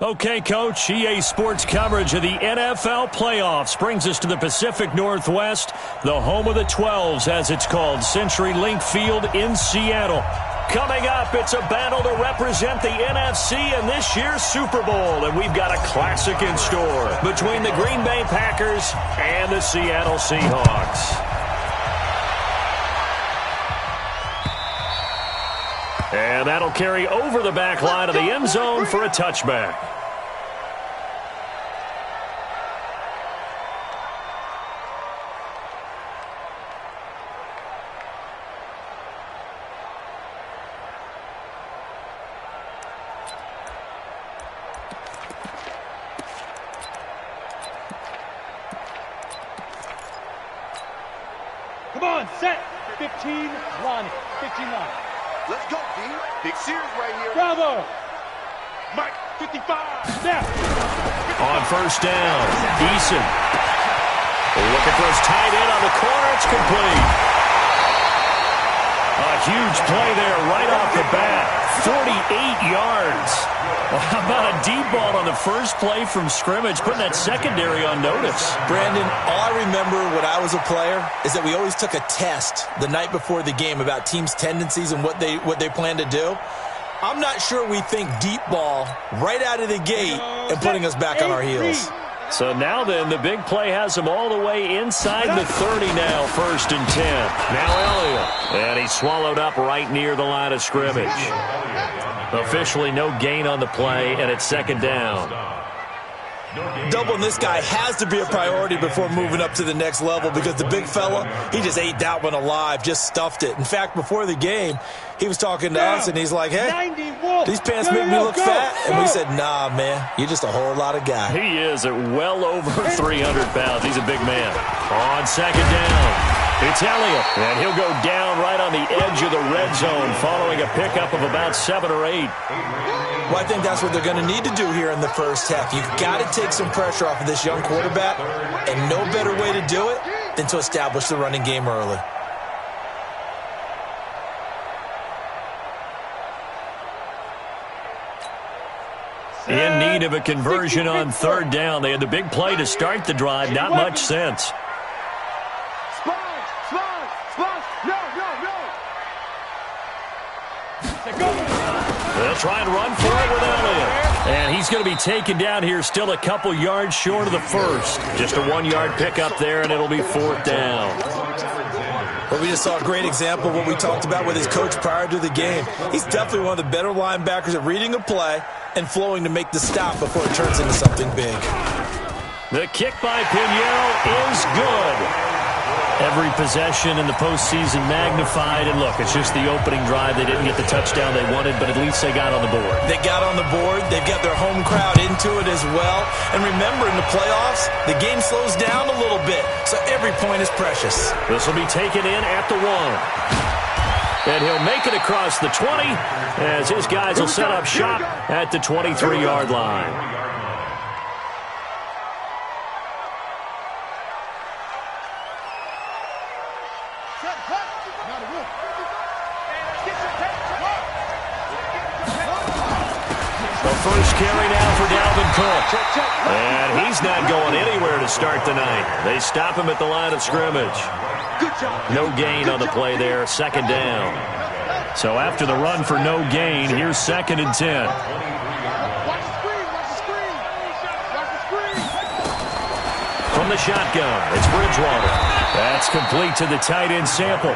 Okay, Coach, EA Sports coverage of the NFL playoffs brings us to the Pacific Northwest, the home of the 12s, as it's called, CenturyLink Field in Seattle. Coming up, it's a battle to represent the NFC in this year's Super Bowl, and we've got a classic in store between the Green Bay Packers and the Seattle Seahawks. And that'll carry over the back line of the end zone for a touchback. Come on, set. 15, line, 15 line. Let's go, D. Big series right here. Bravo. Mike, 55. Now. On first down, Eason. Looking for his tight end on the corner. It's complete. A huge play there right off the bat. 48 yards. How about a deep ball on the first play from scrimmage, putting that secondary on notice? Brandon, all I remember when I was a player is that we always took a test the night before the game about teams' tendencies and what they plan to do. I'm not sure we think deep ball right out of the gate and putting us back on our heels. So now then, the big play has him all the way inside the 30 now, 1st and 10. Now Elliott. And he's swallowed up right near the line of scrimmage. Officially no gain on the play, and it's 2nd down. Doubling this guy has to be a priority before moving up to the next level because the big fella, he just ate that one alive, just stuffed it. In fact, before the game, he was talking to us, and he's like, hey, these pants make me look fat. And we said, nah, man, you're just a whole lot of guy. He is at well over 300 pounds. He's a big man. On 2nd down, it's Elliott, and he'll go down right on the edge of the red zone following a pickup of about 7 or 8. Well, I think that's what they're going to need to do here in the first half. You've got to take some pressure off of this young quarterback, and no better way to do it than to establish the running game early. In need of a conversion on 3rd down. They had the big play to start the drive. Not much sense. They'll try and run for it with Elliott. And he's going to be taken down here, still a couple yards short of the first. Just a 1-yard pickup there, and it'll be 4th down. Well, we just saw a great example of what we talked about with his coach prior to the game. He's definitely one of the better linebackers at reading a play and flowing to make the stop before it turns into something big. The kick by Pinheiro is good. Every possession in the postseason magnified. And look, it's just the opening drive. They didn't get the touchdown they wanted, but at least they got on the board. They got on the board. They've got their home crowd into it as well. And remember, in the playoffs, the game slows down a little bit, so every point is precious. This will be taken in at the 1. And he'll make it across the 20 as his guys will set up shop at the 23-yard line. First carry now for Dalvin Cook. And he's not going anywhere to start the night. They stop him at the line of scrimmage. No gain on the play there, 2nd down. So after the run for no gain, here's 2nd and 10. From the shotgun, it's Bridgewater. That's complete to the tight end Sample.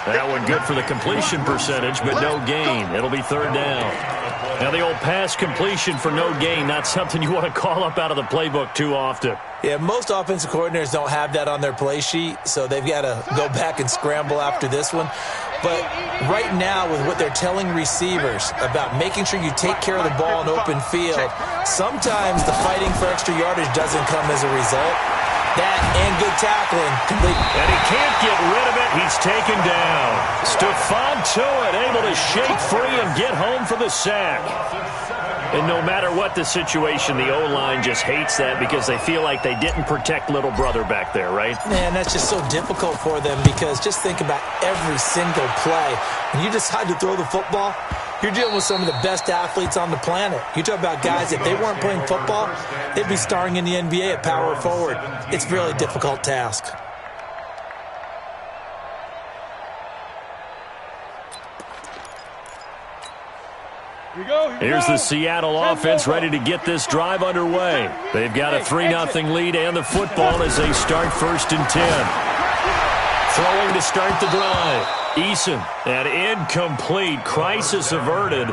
That one good for the completion percentage, but no gain. It'll be 3rd down. Now, the old pass completion for no gain, not something you want to call up out of the playbook too often. Yeah, most offensive coordinators don't have that on their play sheet, so they've got to go back and scramble after this one. But right now, with what they're telling receivers about making sure you take care of the ball in open field, sometimes the fighting for extra yardage doesn't come as a result. That and good tackling. And he can't get rid of it. He's taken down. Stephon Tuitt able to shake free and get home for the sack. And no matter what the situation, the O-line just hates that because they feel like they didn't protect little brother back there, right? Man, that's just so difficult for them because just think about every single play. When you decide to throw the football, You're dealing with some of the best athletes on the planet. You talk about guys, if they weren't playing football, they'd be starring in the NBA at power forward. It's a really difficult task. Here's the Seattle offense ready to get this drive underway. They've got a 3-0 lead and the football as they start 1st and 10. Throwing to start the drive. Eason, an incomplete. Crisis averted.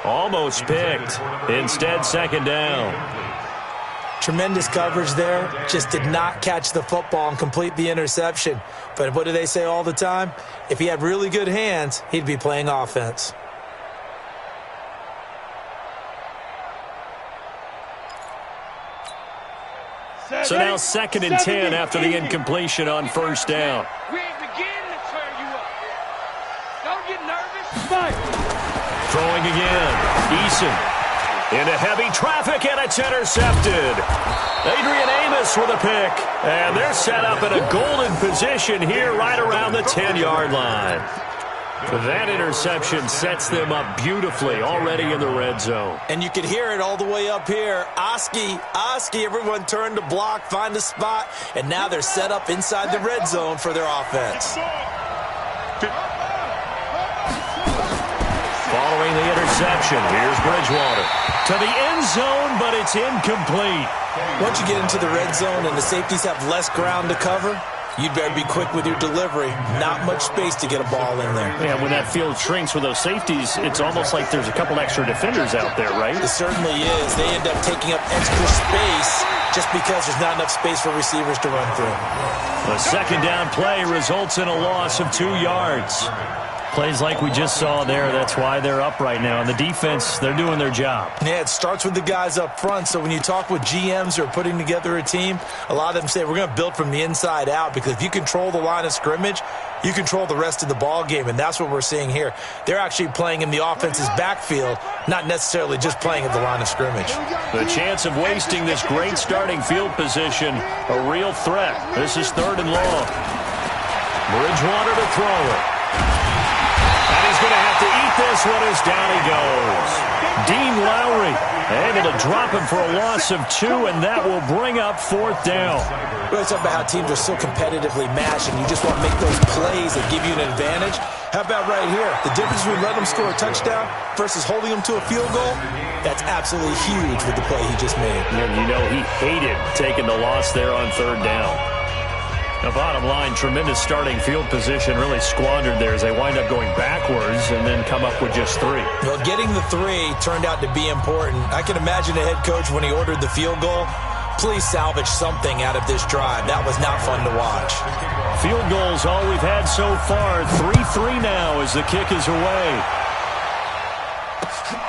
Almost picked. Instead, 2nd down. Tremendous coverage there. Just did not catch the football and complete the interception. But what do they say all the time? If he had really good hands, he'd be playing offense. So now 2nd and 10 after the incompletion on 1st down. We ain't beginning to turn you up. Don't get nervous. Fight. Throwing again. Eason into heavy traffic, and it's intercepted. Adrian Amos with a pick. And they're set up in a golden position here right around the 10-yard line. That interception sets them up beautifully already in the red zone. And you can hear it all the way up here. Oski, everyone turned to block, find a spot, and now they're set up inside the red zone for their offense. Following the interception, here's Bridgewater. To the end zone, but it's incomplete. Once you get into the red zone and the safeties have less ground to cover, you'd better be quick with your delivery. Not much space to get a ball in there. Yeah, when that field shrinks with those safeties, it's almost like there's a couple extra defenders out there, right? It certainly is. They end up taking up extra space just because there's not enough space for receivers to run through. The 2nd down play results in a loss of 2 yards. Plays like we just saw there, that's why they're up right now. And the defense, they're doing their job. Yeah, it starts with the guys up front. So when you talk with GMs who are putting together a team, a lot of them say we're going to build from the inside out, because if you control the line of scrimmage, you control the rest of the ball game, and that's what we're seeing here. They're actually playing in the offense's backfield, not necessarily just playing at the line of scrimmage. The chance of wasting this great starting field position, a real threat. This is 3rd and long. Bridgewater to throw it. And he's going to have to eat this one as down he goes. Dean Lowry able to drop him for a loss of 2, and that will bring up 4th down. We always talk about how teams are so competitively matched, and you just want to make those plays that give you an advantage. How about right here? The difference between letting them score a touchdown versus holding them to a field goal, that's absolutely huge with the play he just made. And you know he hated taking the loss there on 3rd down. The bottom line, tremendous starting field position, really squandered there as they wind up going backwards and then come up with just 3. Well, getting the 3 turned out to be important. I can imagine the head coach when he ordered the field goal. Please salvage something out of this drive. That was not fun to watch. Field goals all we've had so far. 3-3 now as the kick is away. Let's go.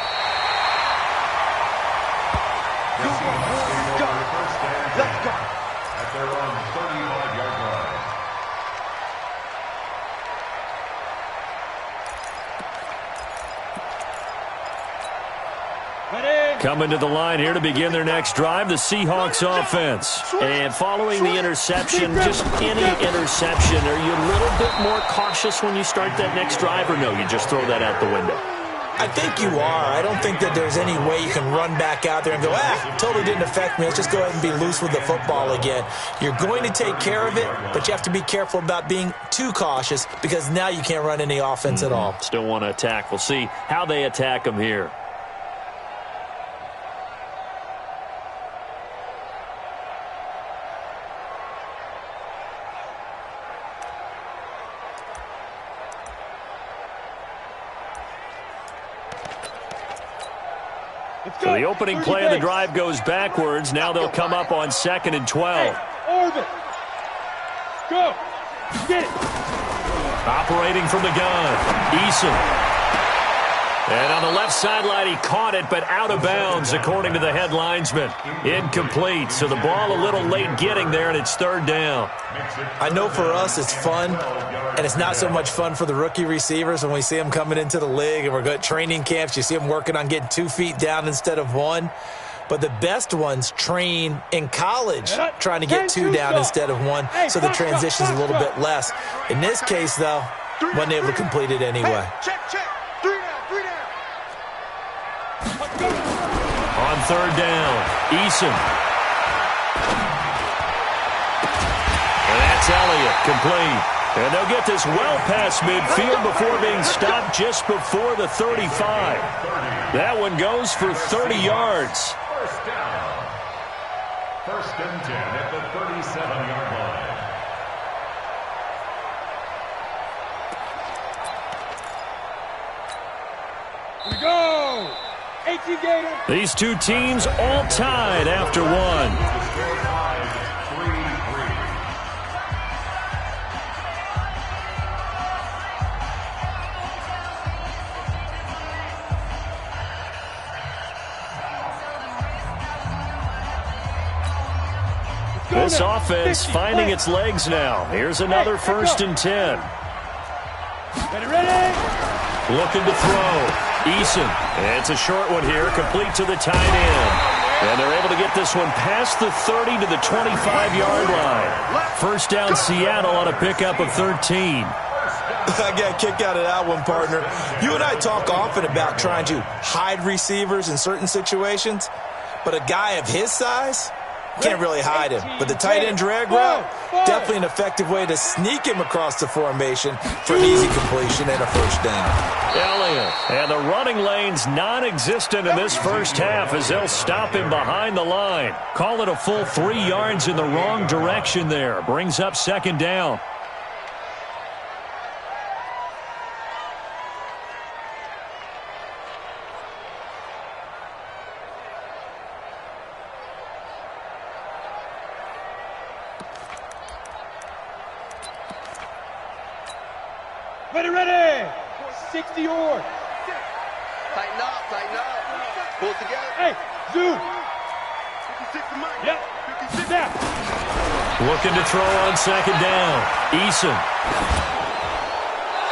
Coming to the line here to begin their next drive, the Seahawks offense. And following the interception, just any interception, are you a little bit more cautious when you start that next drive, or no, you just throw that out the window? I think you are. I don't think that there's any way you can run back out there and go, totally didn't affect me. Let's just go ahead and be loose with the football again. You're going to take care of it, but you have to be careful about being too cautious, because now you can't run any offense at all. Still want to attack. We'll see how they attack them here. So the opening play of the drive goes backwards. Now they'll come up on 2nd and 12. Orbit. Go. Get it. Operating from the gun, Eason. And on the left sideline, he caught it, but out of bounds, according to the head linesman. Incomplete, so the ball a little late getting there, and it's 3rd down. I know for us it's fun, and it's not so much fun for the rookie receivers when we see them coming into the league, and we're going to training camps. You see them working on getting 2 feet down instead of 1. But the best ones train in college trying to get 2 down instead of 1, so the transition's a little bit less. In this case, though, wasn't able to complete it anyway. Check. 3 down. third down. Eason. And that's Elliott, complete. And they'll get this well past midfield before being stopped just before the 35. That one goes for 30 yards. First down. First and 10 at the 37-yard line. We go! 18 Gator. These two teams all tied after one. This offense finding its legs now. Here's another first and 10. Ready? Looking to throw. Eason. It's a short one here, complete to the tight end. And they're able to get this one past the 30 to the 25-yard line. First down Seattle on a pickup of 13. I got a kick out of that one, partner. You and I talk often about trying to hide receivers in certain situations, but a guy of his size can't really hide him. But the tight end drag route, definitely an effective way to sneak him across the formation for an easy completion and a first down. Elliott. And the running lane's non-existent in this first half as they'll stop him behind the line. Call it a full 3 yards in the wrong direction there. Brings up second down. Ready! 60 yards. Tighten up. Pull it together. Hey, zoom. 56 to Mike. Yep. 56 now. Looking to throw on second down. Eason.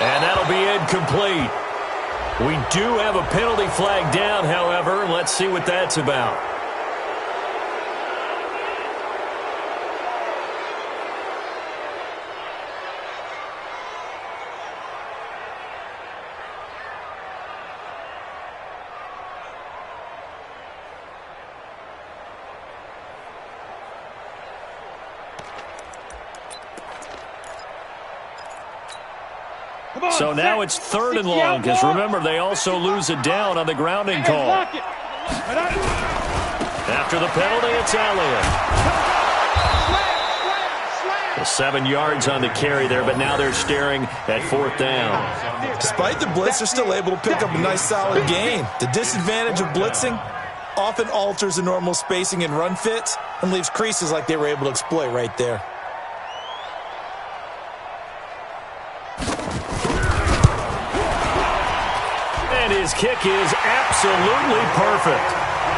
And that'll be incomplete. We do have a penalty flag down, however. Let's see what that's about. So now it's third and long, because remember, they also lose it down on the grounding call. After the penalty, it's Elliott. Well, 7 yards on the carry there, but now they're staring at fourth down. Despite the blitz, they're still able to pick up a nice solid gain. The disadvantage of blitzing often alters the normal spacing and run fits and leaves creases like they were able to exploit right there. His kick is absolutely perfect.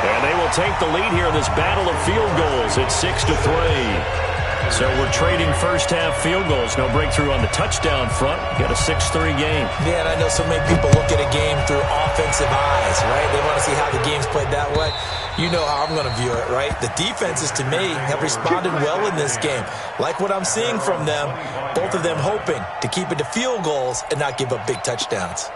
And they will take the lead here in this battle of field goals. It's 6-3. So we're trading first half field goals. No breakthrough on the touchdown front. Got a 6-3 game. Yeah, and I know so many people look at a game through offensive eyes, right? They want to see how the game's played that way. You know how I'm going to view it, right? The defenses, to me, have responded well in this game. Like what I'm seeing from them, both of them hoping to keep it to field goals and not give up big touchdowns.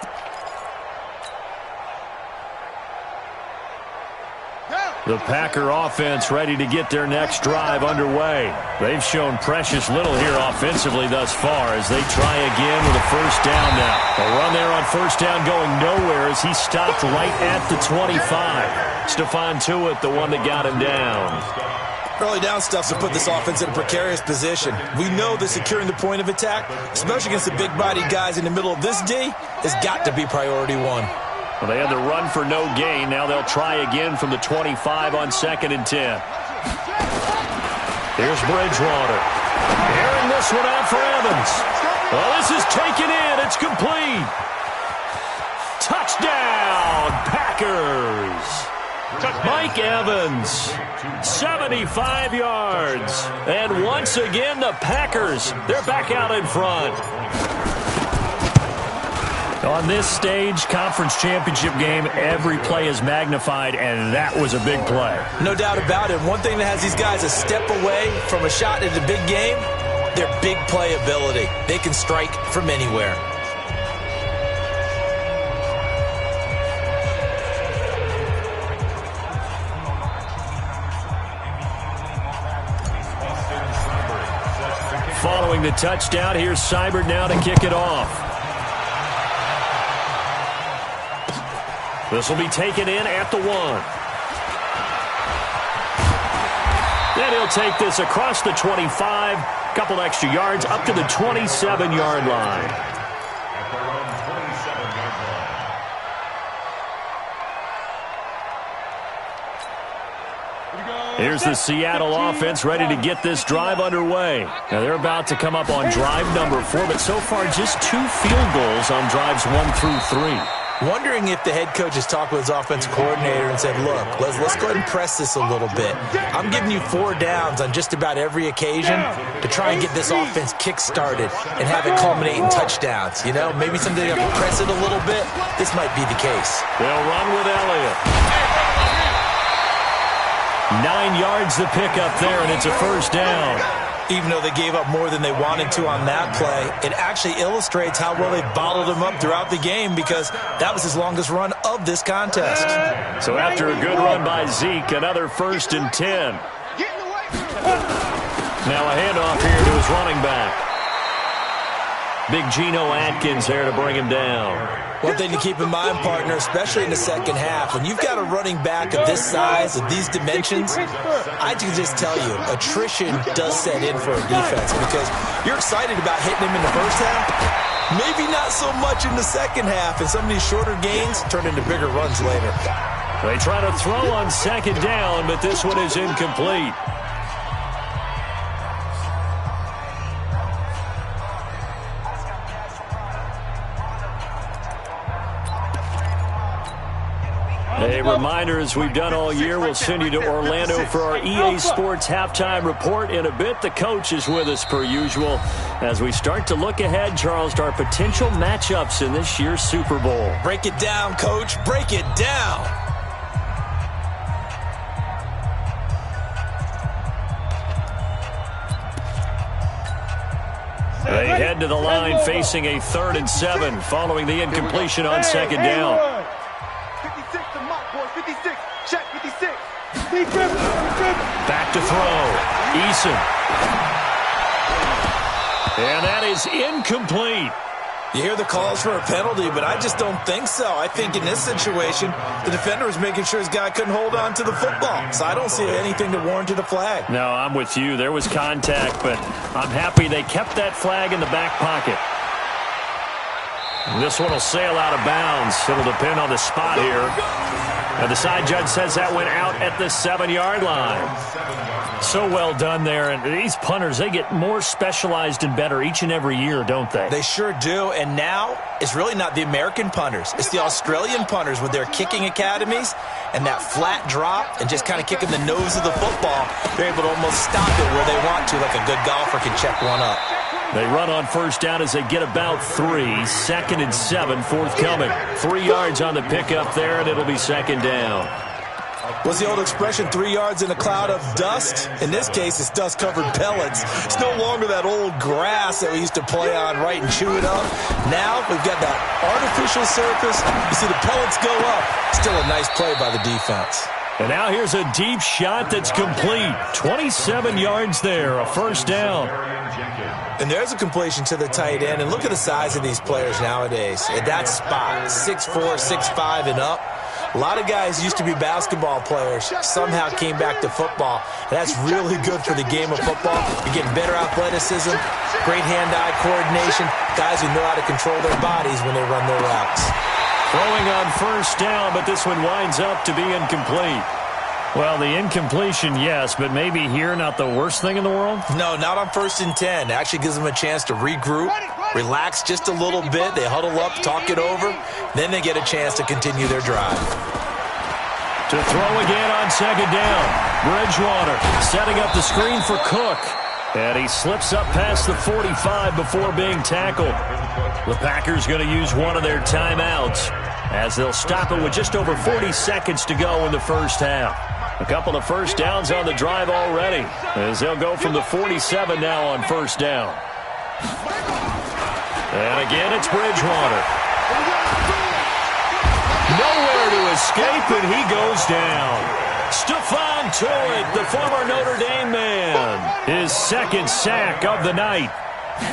The Packer offense ready to get their next drive underway. They've shown precious little here offensively thus far as they try again with a first down now. A run there on first down going nowhere as he stopped right at the 25. Stephon Tuitt, the one that got him down. Early down stuff's to put this offense in a precarious position. We know that securing the point of attack, especially against the big-bodied guys in the middle of this D, has got to be priority one. Well, they had the run for no gain. Now they'll try again from the 25 on 2nd and 10. Here's Bridgewater. Airing this one out for Evans. Well, this is taken in. It's complete. Touchdown, Packers. Mike Evans, 75 yards. And once again, the Packers, they're back out in front. On this stage, conference championship game, every play is magnified, and that was a big play. No doubt about it. One thing that has these guys a step away from a shot at a big game, their big play ability. They can strike from anywhere. Following the touchdown, here's Seibert now to kick it off. This will be taken in at the 1. Then he'll take this across the 25, couple extra yards up to the 27-yard line. Here's the Seattle offense ready to get this drive underway. Now they're about to come up on drive number 4, but so far just 2 field goals on drives 1 through 3. Wondering if the head coach has talked with his offensive coordinator and said, look, let's go ahead and press this a little bit. I'm giving you 4 downs on just about every occasion to try and get this offense kick-started and have it culminate in touchdowns. You know, maybe someday you have to press it a little bit. This might be the case. They'll run with Elliott. 9 yards the pickup there, and it's a first down. Even though they gave up more than they wanted to on that play, it actually illustrates how well they bottled him up throughout the game because that was his longest run of this contest. So after a good run by Zeke, another 1st and 10. Now a handoff here to his running back. Big Geno Atkins there to bring him down. One thing to keep in mind, partner, especially in the second half, when you've got a running back of this size, of these dimensions, I can just tell you, attrition does set in for a defense because you're excited about hitting him in the first half, maybe not so much in the second half, and some of these shorter gains turn into bigger runs later. They try to throw on second down, but this one is incomplete. A reminder, as we've done all year, we'll send you to Orlando for our EA Sports halftime report. In a bit, the coach is with us per usual as we start to look ahead, Charles, to our potential matchups in this year's Super Bowl. Break it down, Coach. Break it down. They head to the line facing a 3rd and 7 following the incompletion on second down. 56 to Mott, boys. 56. Check 56. Back to throw. Eason. And that is incomplete. You hear the calls for a penalty, but I just don't think so. I think in this situation, the defender was making sure his guy couldn't hold on to the football. So I don't see anything to warrant a flag. No, I'm with you. There was contact, but I'm happy they kept that flag in the back pocket. This one will sail out of bounds. It'll depend on the spot here. And the side judge says that went out at the 7-yard line. So well done there. And these punters, they get more specialized and better each and every year, don't they? They sure do. And now it's really not the American punters. It's the Australian punters with their kicking academies and that flat drop and just kind of kicking the nose of the football. They're able to almost stop it where they want to, like a good golfer can check one up. They run on first down as they get about 3. 2nd and 7 forthcoming. 3 yards on the pickup there, and it'll be second down. What's the old expression, 3 yards in a cloud of dust? In this case, it's dust-covered pellets. It's no longer that old grass that we used to play on, right, and chew it up. Now we've got that artificial surface. You see the pellets go up. Still a nice play by the defense. And now here's a deep shot that's complete. 27 yards there, a first down. And there's a completion to the tight end. And look at the size of these players nowadays. At that spot, 6'4", 6'5", and up. A lot of guys used to be basketball players, somehow came back to football. And that's really good for the game of football. You're getting better athleticism, great hand-eye coordination, guys who know how to control their bodies when they run their routes. Throwing on first down, but this one winds up to be incomplete. Well, the incompletion, yes, but maybe here not the worst thing in the world? No, not on 1st and 10. It actually gives them a chance to regroup, relax just a little bit. They huddle up, talk it over. Then they get a chance to continue their drive. To throw again on second down. Bridgewater setting up the screen for Cook. And he slips up past the 45 before being tackled. The Packers going to use one of their timeouts as they'll stop it with just over 40 seconds to go in the first half. A couple of first downs on the drive already as they'll go from the 47 now on first down. And again, it's Bridgewater. Nowhere to escape, and he goes down. Stephon Tuitt, the former Notre Dame man, his second sack of the night.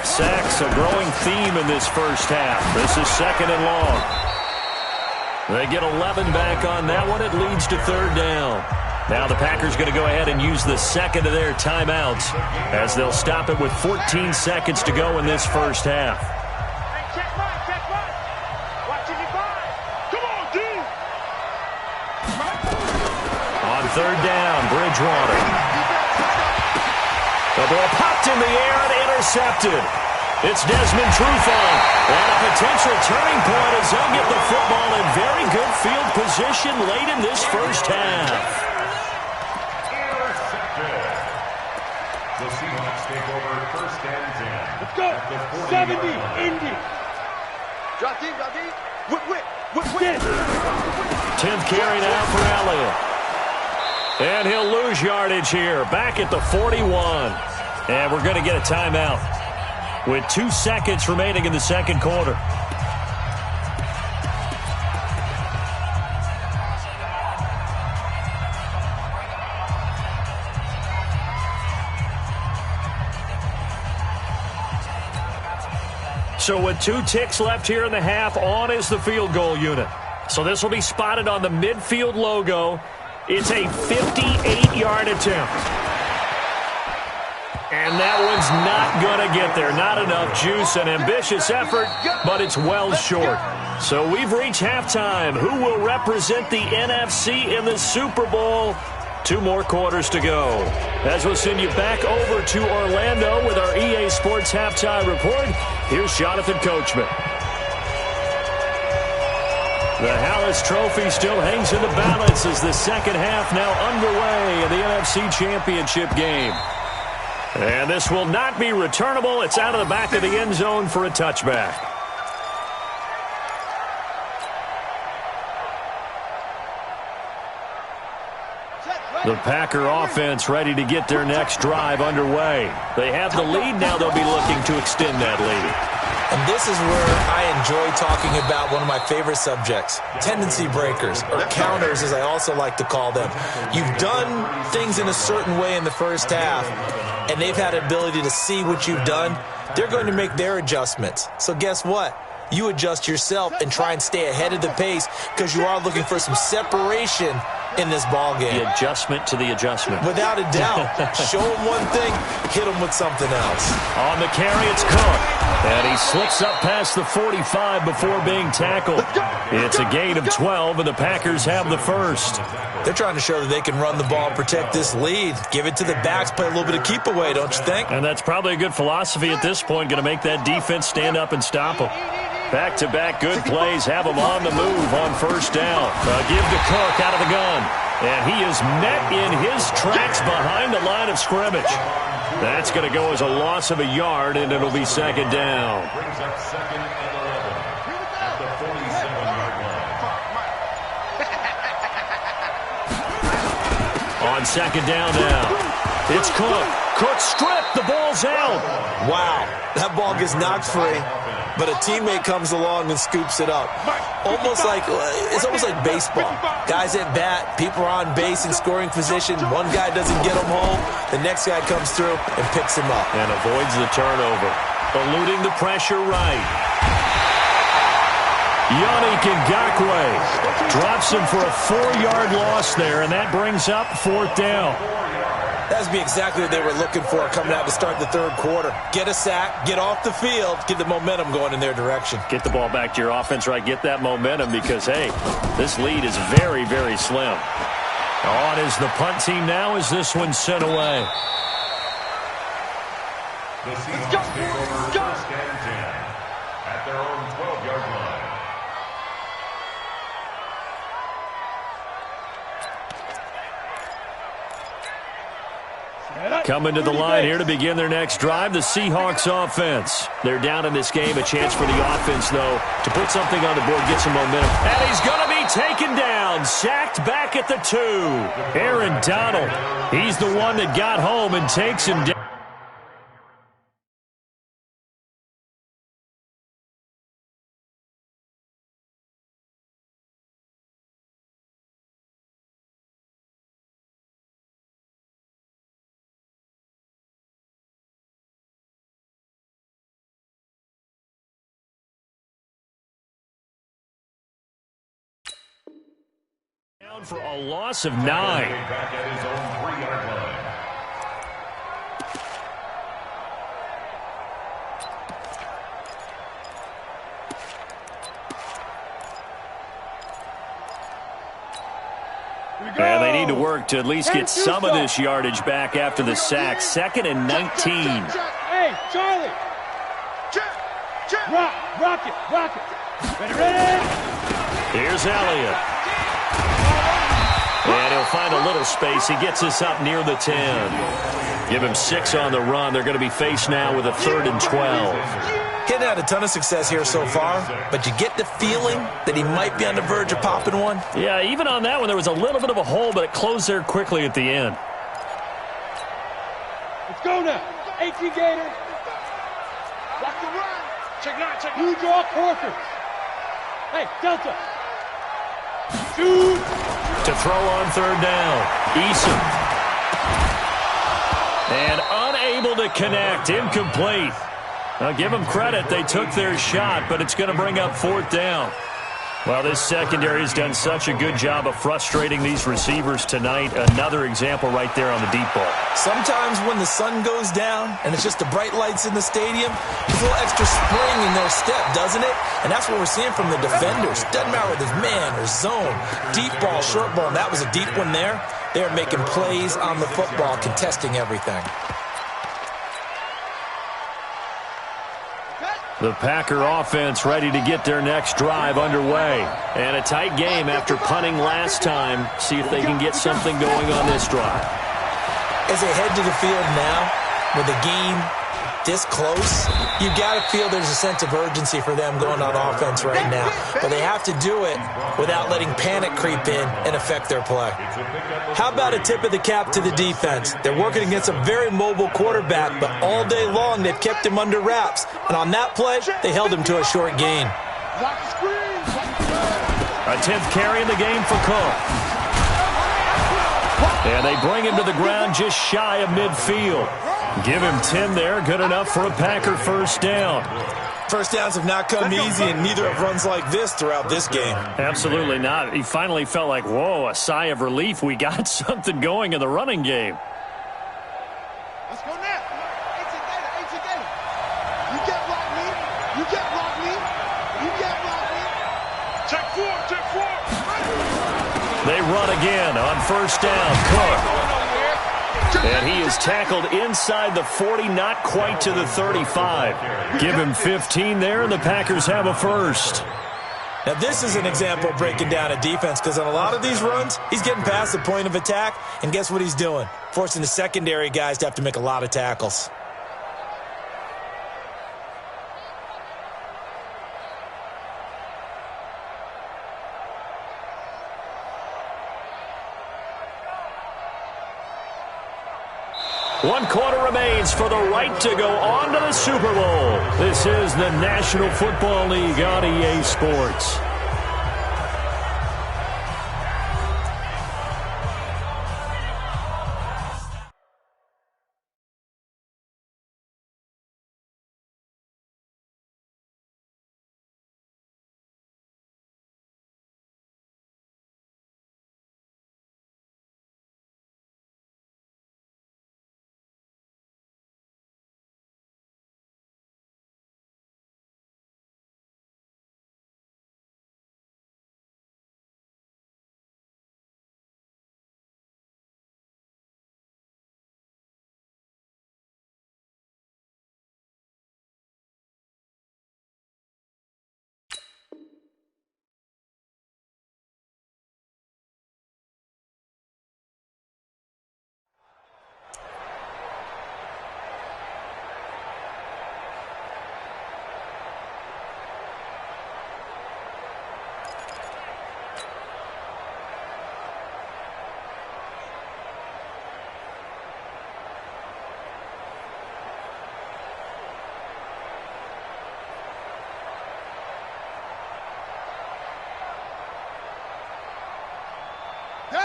Sacks a growing theme in this first half. This is second and long. They get 11 back on that one. It leads to third down. Now the Packers going to go ahead and use the second of their timeouts as they'll stop it with 14 seconds to go in this first half. Hey, check one. Watching the five. Come on, dude. On third down, Bridgewater. The ball popped in the air and intercepted. It's Desmond Trufant. And a potential turning point as they'll get the football in very good field position late in this first half. The Seahawks take over first and 10. Let's go. 70, Indy. Drop deep. Whip. 10th carry now for Elliott. And he'll lose yardage here. Back at the 41. And we're going to get a timeout with 2 seconds remaining in the second quarter. So with 2 ticks left here in the half, on is the field goal unit. So this will be spotted on the midfield logo. It's a 58-yard attempt. And that one's not going to get there. Not enough juice, an ambitious effort, but it's well short. So we've reached halftime. Who will represent the NFC in the Super Bowl? 2 more quarters to go. As we'll send you back over to Orlando with our EA Sports Halftime Report, here's Jonathan Coachman. The Hallis Trophy still hangs in the balance as the second half now underway in the NFC Championship game. And this will not be returnable. It's out of the back of the end zone for a touchback. The Packer offense ready to get their next drive underway. They have the lead. Now they'll be looking to extend that lead. And this is where I enjoy talking about one of my favorite subjects, tendency breakers, or counters as I also like to call them. You've done things in a certain way in the first half, and they've had the ability to see what you've done. They're going to make their adjustments. So guess what? You adjust yourself and try and stay ahead of the pace because you are looking for some separation in this ball game. The adjustment to the adjustment. Without a doubt. Show them one thing, hit them with something else. On the carry, it's Cook. And he slips up past the 45 before being tackled. It's a gain of 12, and the Packers have the first. They're trying to show that they can run the ball, protect this lead. Give it to the backs, play a little bit of keep away, don't you think? And that's probably a good philosophy at this point, going to make that defense stand up and stop them. Back-to-back good plays have him on the move on first down. Give to Cook out of the gun. And he is met in his tracks behind the line of scrimmage. That's going to go as a loss of a yard, and it'll be second down. Brings up second and 11 at the 47-yard line. On second down now. It's Cook. Cook stripped. The ball's out. Wow. That ball gets knocked free, but a teammate comes along and scoops it up. It's almost like baseball. Guys at bat, people are on base in scoring position. One guy doesn't get them home. The next guy comes through and picks him up. And avoids the turnover. Eluding the pressure right. Yannick Ngakoue drops him for a 4-yard loss there, and that brings up fourth down. That would be exactly what they were looking for coming out to start the third quarter. Get a sack, get off the field, get the momentum going in their direction. Get the ball back to your offense, right? Get that momentum because, hey, this lead is very, very slim. On is the punt team now as this one's sent away. The Seahawks take over first and 10 at their own 12-yard line. Coming to the line here to begin their next drive, the Seahawks offense. They're down in this game. A chance for the offense, though, to put something on the board, get some momentum. And he's going to be taken down, sacked back at the 2. Aaron Donald, he's the one that got home and takes him down. For a loss of 9. Back at his own 3-yard line. And they need to work to at least get some of this yardage back after the sack. 2nd and 19. Hey, Charlie. Rock it. Ready. Here's Elliott. And he'll find a little space. He gets us up near the 10. Give him 6 on the run. They're going to be faced now with a 3rd and 12. Hitting had a ton of success here so far, but you get the feeling that he might be on the verge of popping one. Yeah, even on that one, there was a little bit of a hole, but it closed there quickly at the end. Let's go now. 18 Gators. Watch the run. Check 9. You draw Corker. Hey, Delta. Shoot. To throw on 3rd down. Eason. And unable to connect. Incomplete. Now, give them credit. They took their shot, but it's going to bring up 4th down. Well, this secondary has done such a good job of frustrating these receivers tonight. Another example right there on the deep ball. Sometimes when the sun goes down and it's just the bright lights in the stadium, there's a little extra spring in their step, doesn't it? And that's what we're seeing from the defenders. Doesn't matter whether it's man or zone, deep ball, short ball. And that was a deep one there. They're making plays on the football, contesting everything. The Packer offense ready to get their next drive underway. And a tight game after punting last time. See if they can get something going on this drive. As they head to the field now, with the game this close, you got to feel there's a sense of urgency for them going on offense right now. But they have to do it without letting panic creep in and affect their play. How about a tip of the cap to the defense? They're working against a very mobile quarterback, but all day long they've kept him under wraps. And on that play, they held him to a short gain. A 10th carry in the game for Cook. And they bring him to the ground just shy of midfield. Give him 10 there. Good enough for a Packer 1st down. First downs have not come easy, and neither have runs like this throughout this game. Absolutely not. He finally felt like, whoa, a sigh of relief. We got something going in the running game. Let's go now. 18 Gator. You get block me. You get block me. You get block me. Check 4. They run again on 1st down. Cook. And he is tackled inside the 40, not quite to the 35. Give him 15 there, and the Packers have a 1st. Now, this is an example of breaking down a defense, because on a lot of these runs, he's getting past the point of attack, and guess what he's doing? Forcing the secondary guys to have to make a lot of tackles. One quarter remains for the right to go on to the Super Bowl. This is the National Football League on EA Sports.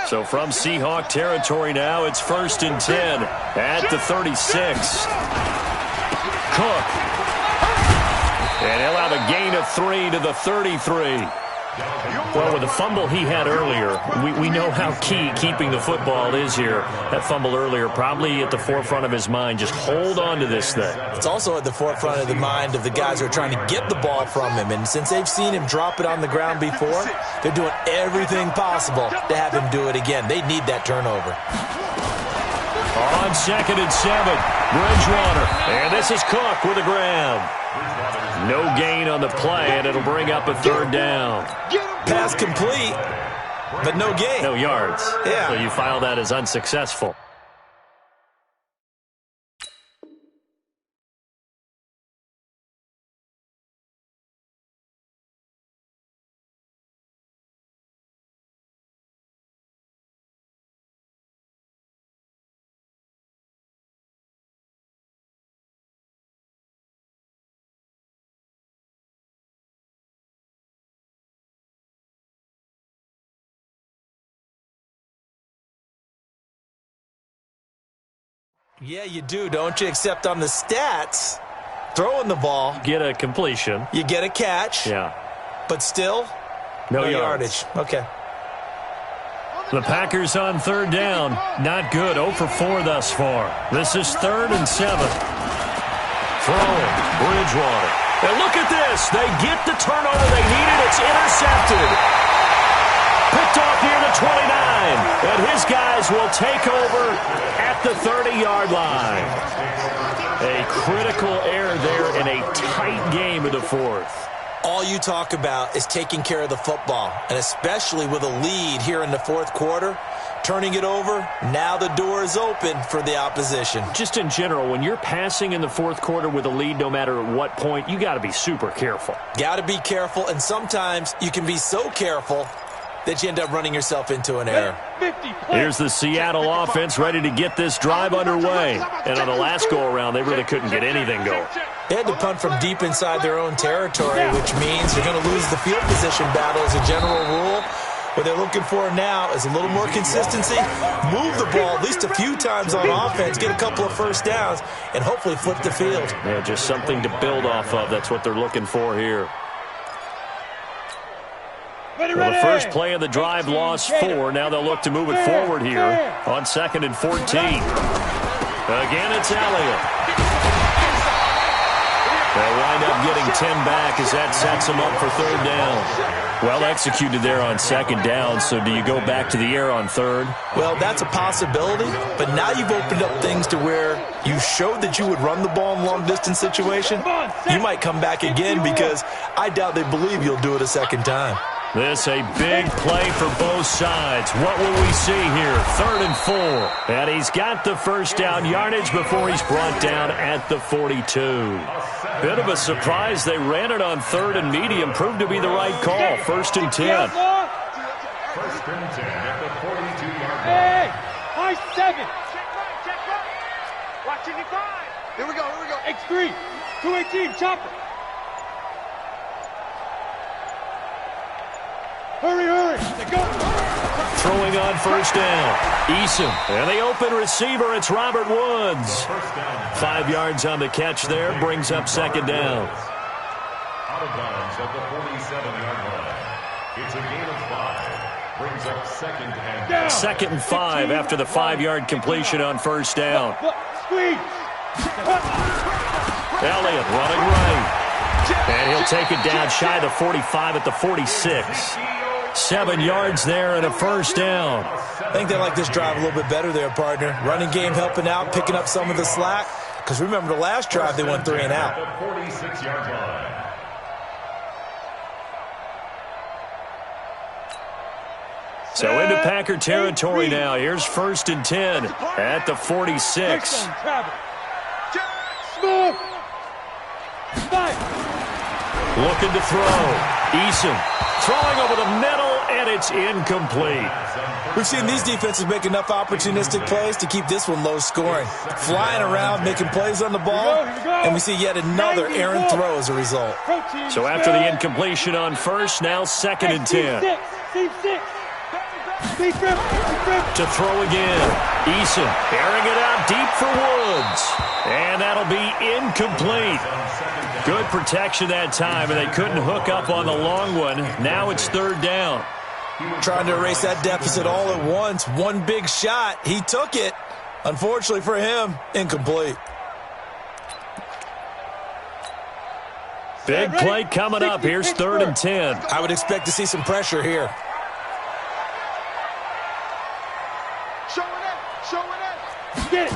So from Seahawk territory now, it's 1st and 10 at the 36. Cook. And he'll have a gain of 3 to the 33. Well, with the fumble he had earlier, we know how key keeping the football is here. That fumble earlier probably at the forefront of his mind. Just hold on to this thing. It's also at the forefront of the mind of the guys who are trying to get the ball from him. And since they've seen him drop it on the ground before, they're doing everything possible to have him do it again. They need that turnover. On 2nd and 7, Bridgewater. And this is Cook with a grab. No gain on the play, and it'll bring up a 3rd down. Pass complete, but no gain. No yards. Yeah. So you file that as unsuccessful. Yeah, you do, don't you? Except on the stats, throwing the ball. Get a completion. You get a catch. Yeah. But still, no yardage. Okay. The Packers on 3rd down. Not good. 0 for 4 thus far. This is 3rd and 7. Throwing. Bridgewater. And look at this. They get the turnover they needed. It's intercepted. Picked off near the 29. And his guys will take over at the 30-yard line. A critical error there in a tight game of the 4th. All you talk about is taking care of the football, and especially with a lead here in the 4th quarter, turning it over, now the door is open for the opposition. Just in general, when you're passing in the 4th quarter with a lead, no matter at what point, you got to be super careful. Got to be careful, and sometimes you can be so careful that you end up running yourself into an error. Here's the Seattle offense ready to get this drive underway. And on the last go-around, they really couldn't get anything going. They had to punt from deep inside their own territory, which means you're going to lose the field position battle as a general rule. What they're looking for now is a little more consistency, move the ball at least a few times on offense, get a couple of first downs, and hopefully flip the field. Yeah, just something to build off of. That's what they're looking for here. Well, the first play of the drive lost 4. Now they'll look to move it forward here on 2nd and 14. Again, it's Elliott. They'll wind up getting 10 back as that sets them up for 3rd down. Well executed there on 2nd down, so do you go back to the air on 3rd? Well, that's a possibility, but now you've opened up things to where you showed that you would run the ball in long-distance situation. You might come back again because I doubt they believe you'll do it a 2nd time. This a big play for both sides. What will we see here? 3rd and 4. And he's got the first down yardage before he's brought down at the 42. Bit of a surprise. They ran it on 3rd and medium. Proved to be the right call. 1st and 10. 1st and 10 at the 42-yard line. Hey, high 7. Check right. Watching the 5. Here we go. X3. 218, chopper. Hurry. They go. Throwing on 1st down. Eason. And the open receiver, it's Robert Woods. 5 yards on the catch there. Brings up 2nd down. Out of bounds at the 47-yard line. It's a gain of 5. Brings up 2nd and down. 2nd and 5 after the 5-yard completion on 1st down. Squeeze. Elliott running right. And he'll take it down shy of the 45 at the 46. 7 yards there and a 1st down. I think they like this drive a little bit better there, partner. Running game helping out, picking up some of the slack. Because remember, the last drive they went 3 and out. 46-yard line. So into Packer territory now. Here's 1st and 10 at the 46. Smooth. Looking to throw. Eason throwing over the middle, and it's incomplete. We've seen these defenses make enough opportunistic plays to keep this one low scoring. Flying around, making plays on the ball, and we see yet another errant throw as a result. So after the incompletion on 1st, now 2nd and 10. To throw again. Eason airing it out deep for Woods. And that'll be incomplete. Good protection that time, and they couldn't hook up on the long one. Now it's third down. Trying to erase that deficit all at once. One big shot. He took it. Unfortunately for him, incomplete. Big play coming up. Here's third and 10. I would expect to see some pressure here. Get it.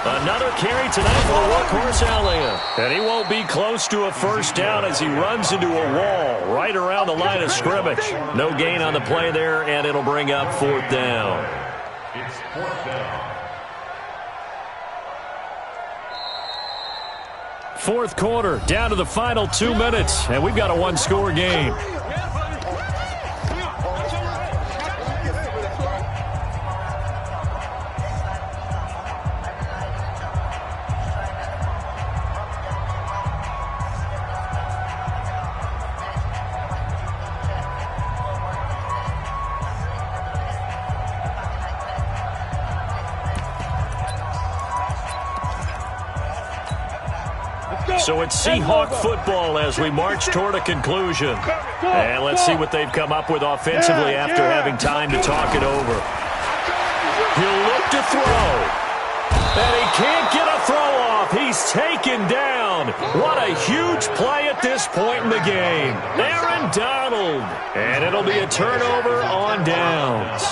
Another carry tonight for the workhorse Elliott. And he won't be close to a first down as he runs into a wall right around the line of scrimmage. No gain on the play there, and it'll bring up fourth down. It's fourth down. Fourth quarter, down to the final 2 minutes, and we've got a one-score game. So it's Seahawk football as we march toward a conclusion. And let's see what they've come up with offensively after having time to talk it over. He'll look to throw. And he can't get a throw off. He's taken down. What a huge play at this point in the game. Aaron Donald. And it'll be a turnover on downs.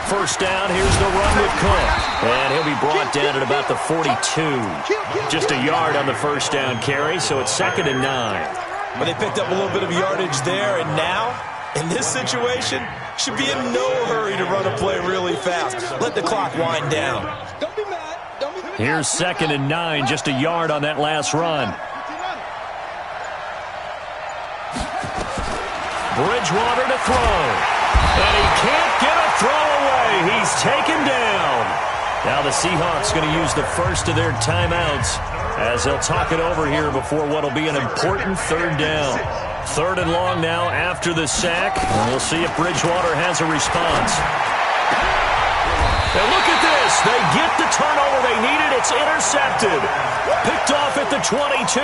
First down, here's the run with Cook. And he'll be brought down at about the 42. Just a yard on the first down carry, so it's 2nd and 9. Well, they picked up a little bit of yardage there, and now, in this situation, should be in no hurry to run a play really fast. Let the clock wind down. Here's 2nd and 9, just a yard on that last run. Bridgewater to throw. And he can't get a throw away. He's taken down. Now the Seahawks going to use the first of their timeouts as they'll talk it over here before what will be an important third down. 3rd and long now after the sack. And we'll see if Bridgewater has a response. And look at this. They get the turnover they needed. It's intercepted. Picked off at the 22.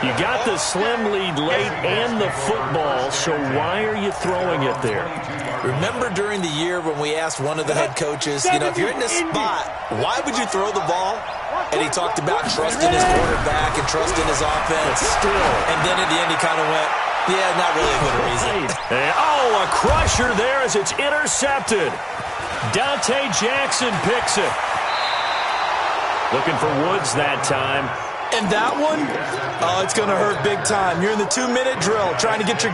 You got the slim lead late and the football, so why are you throwing it there? Remember during the year when we asked one of the head coaches, if you're in this spot, why would you throw the ball? And he talked about trusting his quarterback and trusting his offense. And then at the end he kind of went, yeah, not really a good reason. Oh, a crusher there as it's intercepted. Dante Jackson picks it. Looking for Woods that time. And that one, oh, it's going to hurt big time. You're in the 2-minute drill trying to get your...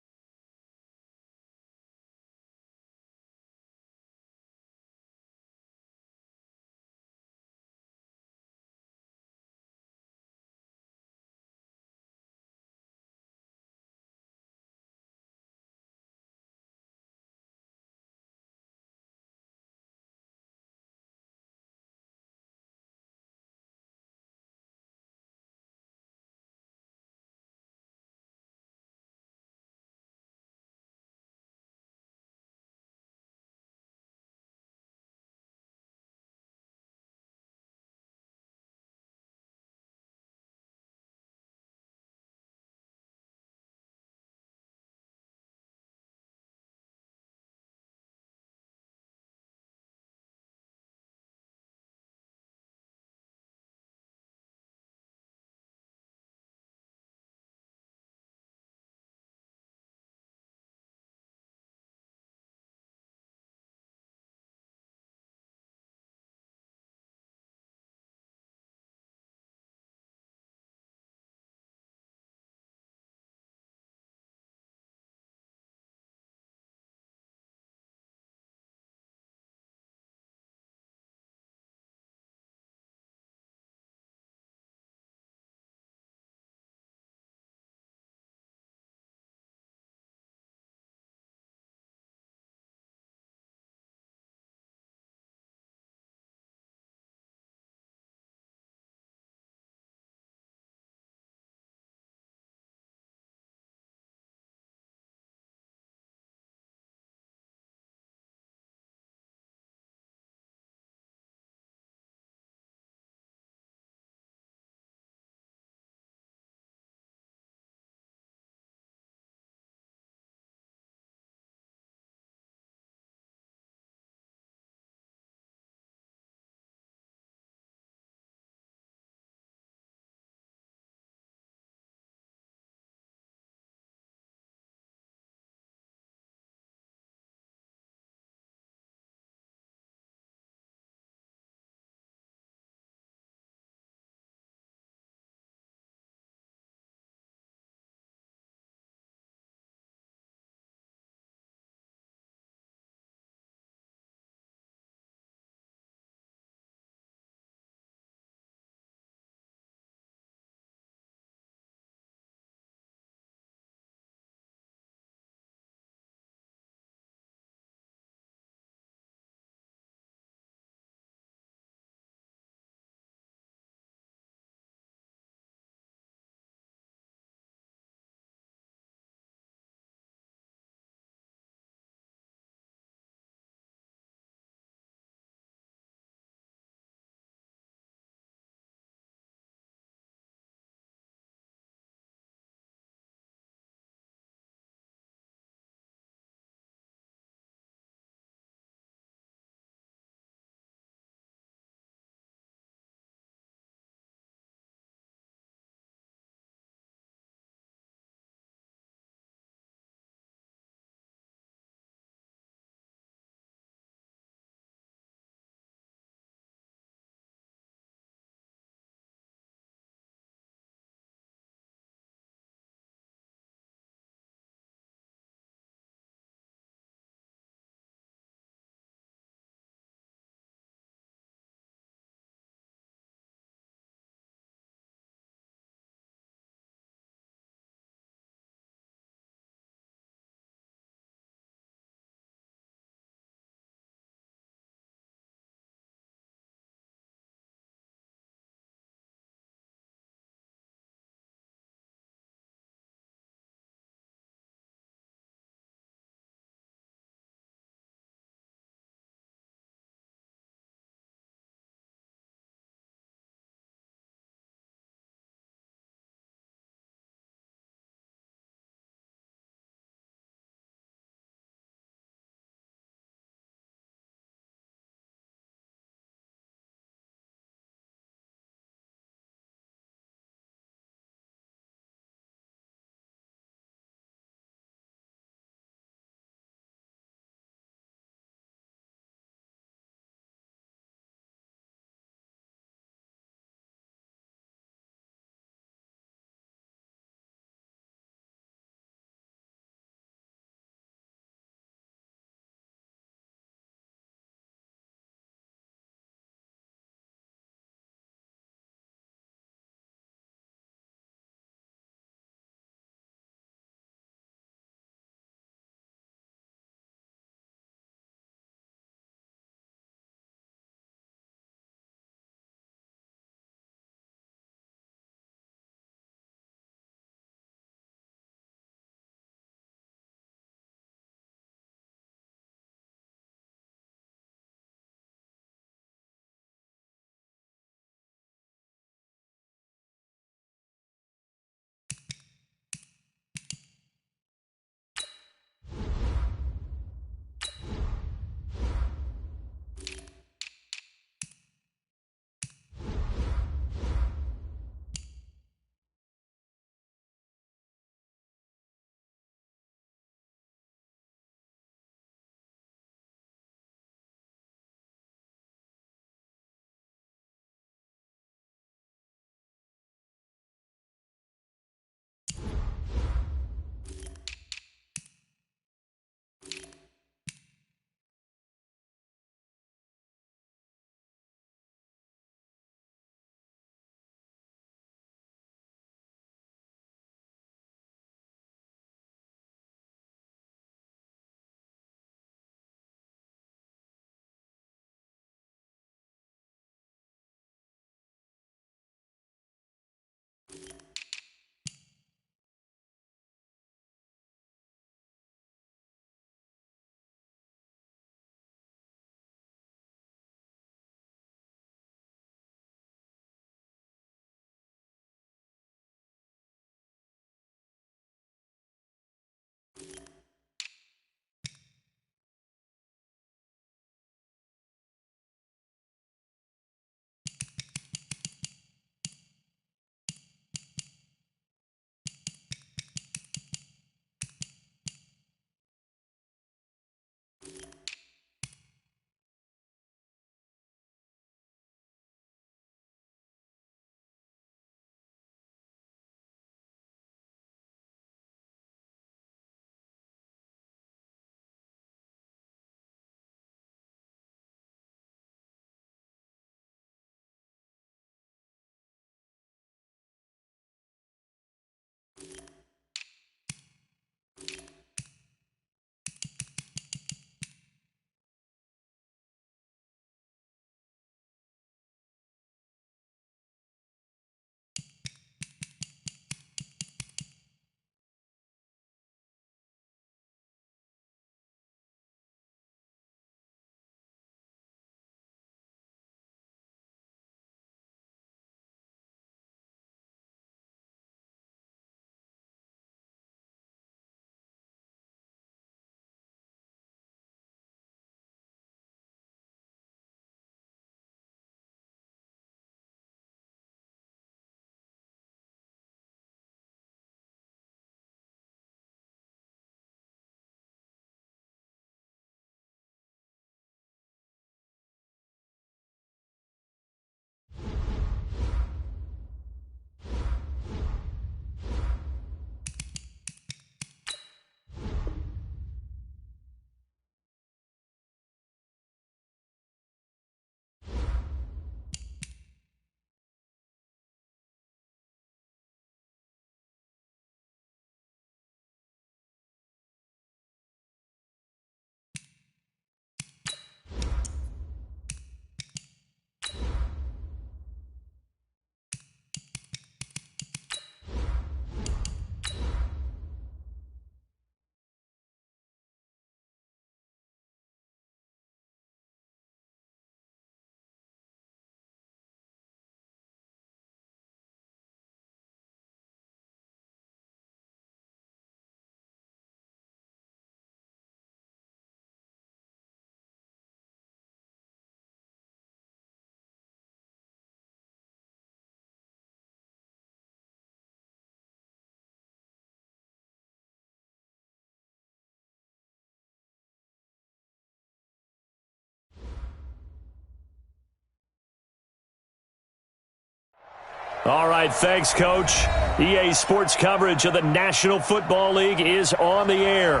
All right, thanks, Coach. EA Sports coverage of the National Football League is on the air.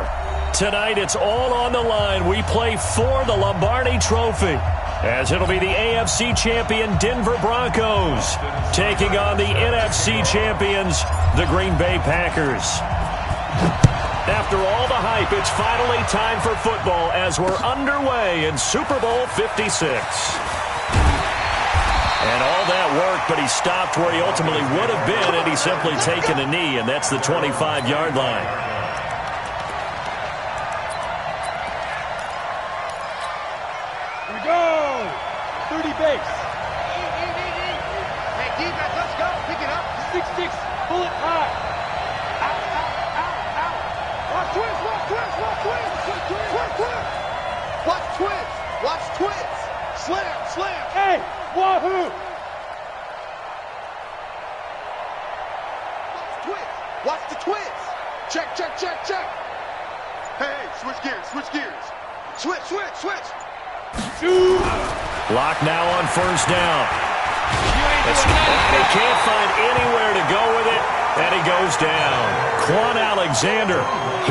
Tonight, it's all on the line. We play for the Lombardi Trophy, as it'll be the AFC champion Denver Broncos taking on the NFC champions, the Green Bay Packers. After all the hype, it's finally time for football as we're underway in Super Bowl 56. And all that worked, but he stopped where he ultimately would have been had he simply taken a knee, and that's the 25-yard line. Here we go. 30 base. Hey, defense, let's go. Pick it up. 6-6. Pull it high. Out, out, out, out. Watch twins. Watch twins. Watch twins. Twins. Twins. Watch twins. Watch twins. Slam. Slam. Hey. Wahoo! Watch twins. Watch the twins. Check, check, check, check. Hey, switch gears, switch gears. Switch, switch, switch. Lock now on first down. He can't find anywhere to go with it, and he goes down. Quan Alexander,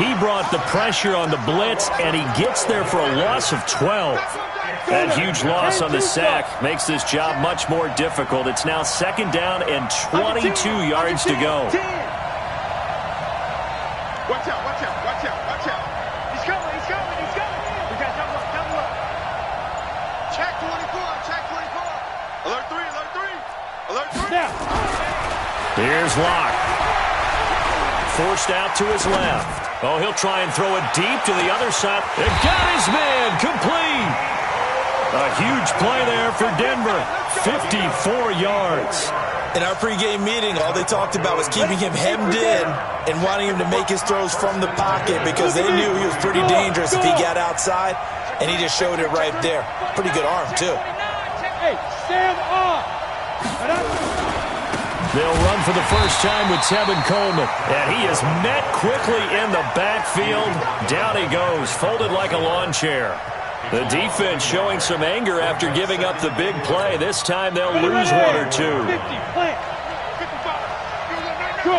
he brought the pressure on the blitz, and he gets there for a loss of 12. That huge loss on the sack makes this job much more difficult. It's now second down and 22 yards to go. Watch out, watch out, watch out, watch out. He's coming, he's coming, he's coming. We got double up, double up. Check 24, check 24. Alert 3, alert 3. Alert 3. Now. Here's Locke. Forced out to his left. Oh, he'll try and throw it deep to the other side. It got his man complete. A huge play there for Denver. 54 yards. In our pregame meeting, all they talked about was keeping him hemmed in and wanting him to make his throws from the pocket because they knew he was pretty dangerous if he got outside, and he just showed it right there. Pretty good arm, too. Hey, stand off. They'll run for the first time with Tevin Coleman, and he is met quickly in the backfield. Down he goes, folded like a lawn chair. The defense showing some anger after giving up the big play. This time they'll lose one or two. 50, plant. 55. Go.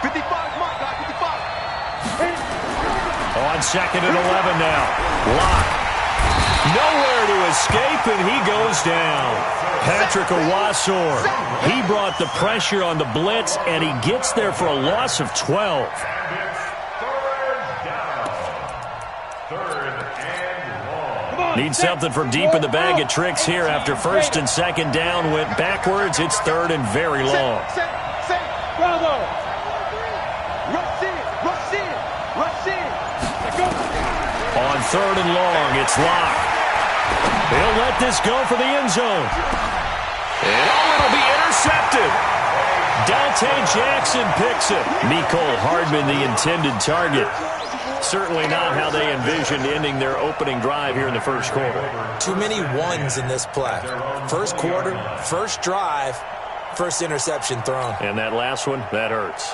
55, mark, guy, 55. On second and 11 now. Lock. Nowhere to escape, and he goes down. Patrick Owasor. He brought the pressure on the blitz, and he gets there for a loss of 12. Need something from deep in the bag of tricks here after first and second down went backwards. It's third and very long. Bravo. Rush in, rush in, rush in. On third and long, it's Locke. He'll let this go for the end zone. And it'll be intercepted. Dante Jackson picks it. Mecole Hardman, the intended target. Certainly not how they envisioned ending their opening drive here in the first quarter. Too many ones in this play. First quarter, first drive, first interception thrown. And that last one, that hurts.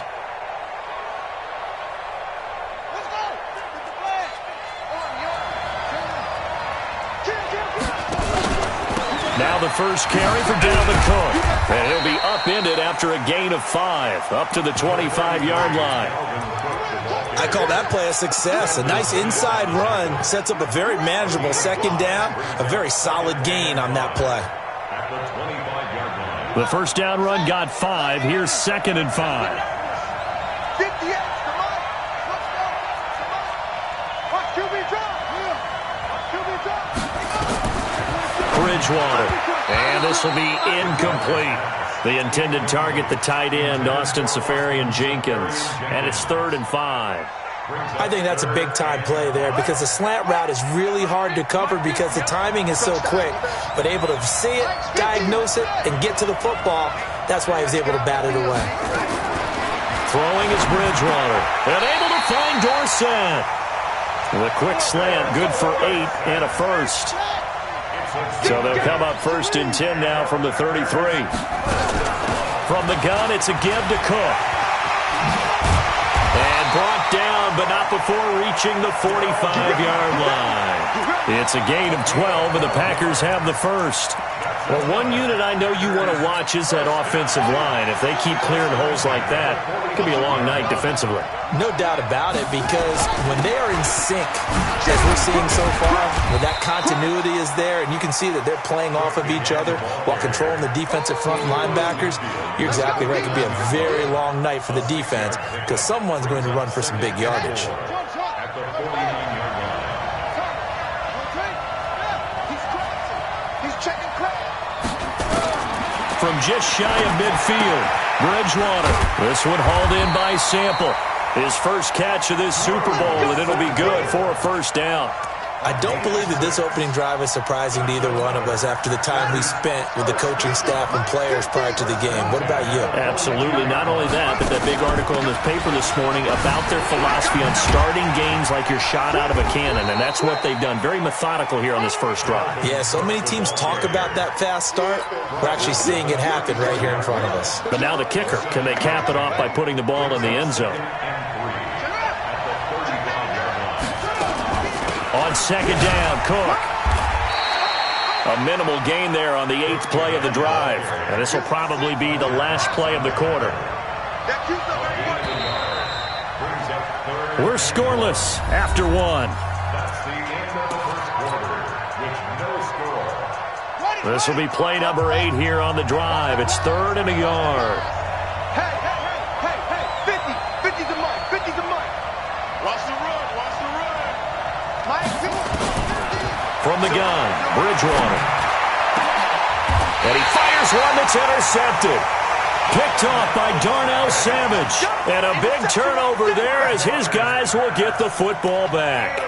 Now the first carry for Dalvin Cook. And he'll be upended after a gain of 5, up to the 25-yard line. I call that play a success. A nice inside run sets up a very manageable second down, a very solid gain on that play. The first down run got 5. Here's second and 5. 58, come on. Let's go. Watch QB drop. Watch QB drop. Bridgewater. And this will be incomplete. The intended target, the tight end, Austin Seferian-Jenkins. And it's third and 5. I think that's a big-time play there because the slant route is really hard to cover because the timing is so quick. But able to see it, diagnose it, and get to the football, that's why he was able to bat it away. Throwing is Bridgewater. And able to find Dorsett. The quick slant, good for 8 and a first. So they'll come up first and 10 now from the 33. From the gun, it's a give to Cook. And brought down, but not before reaching the 45-yard line. It's a gain of 12, and the Packers have the first. Well, one unit I know you want to watch is that offensive line. If they keep clearing holes like that, it could be a long night defensively. No doubt about it, because when they are in sync, as we're seeing so far, when that continuity is there, and you can see that they're playing off of each other while controlling the defensive front linebackers, you're exactly right. It could be a very long night for the defense, because someone's going to run for some big yardage. At the 49-yard line. He's checking crack. From just shy of midfield, Bridgewater. This one hauled in by Sample. His first catch of this Super Bowl, and it'll be good for a first down. I don't believe that this opening drive is surprising to either one of us after the time we spent with the coaching staff and players prior to the game. What about you? Absolutely. Not only that, but that big article in the paper this morning about their philosophy on starting games like you're shot out of a cannon, and that's what they've done. Very methodical here on this first drive. Yeah, so many teams talk about that fast start. We're actually seeing it happen right here in front of us. But now the kicker. Can they cap it off by putting the ball in the end zone? On second down, Cook. A minimal gain there on the 8th play of the drive. And this will probably be the last play of the quarter. We're scoreless after one. That's the end of the first quarter with no score. This will be play number 8 here on the drive. It's 3rd and a yard. Hey, 50 to Mike, 50 to Mike. Watch the run. From the gun, Bridgewater. And he fires one that's intercepted. Picked off by Darnell Savage. And a big turnover there as his guys will get the football back.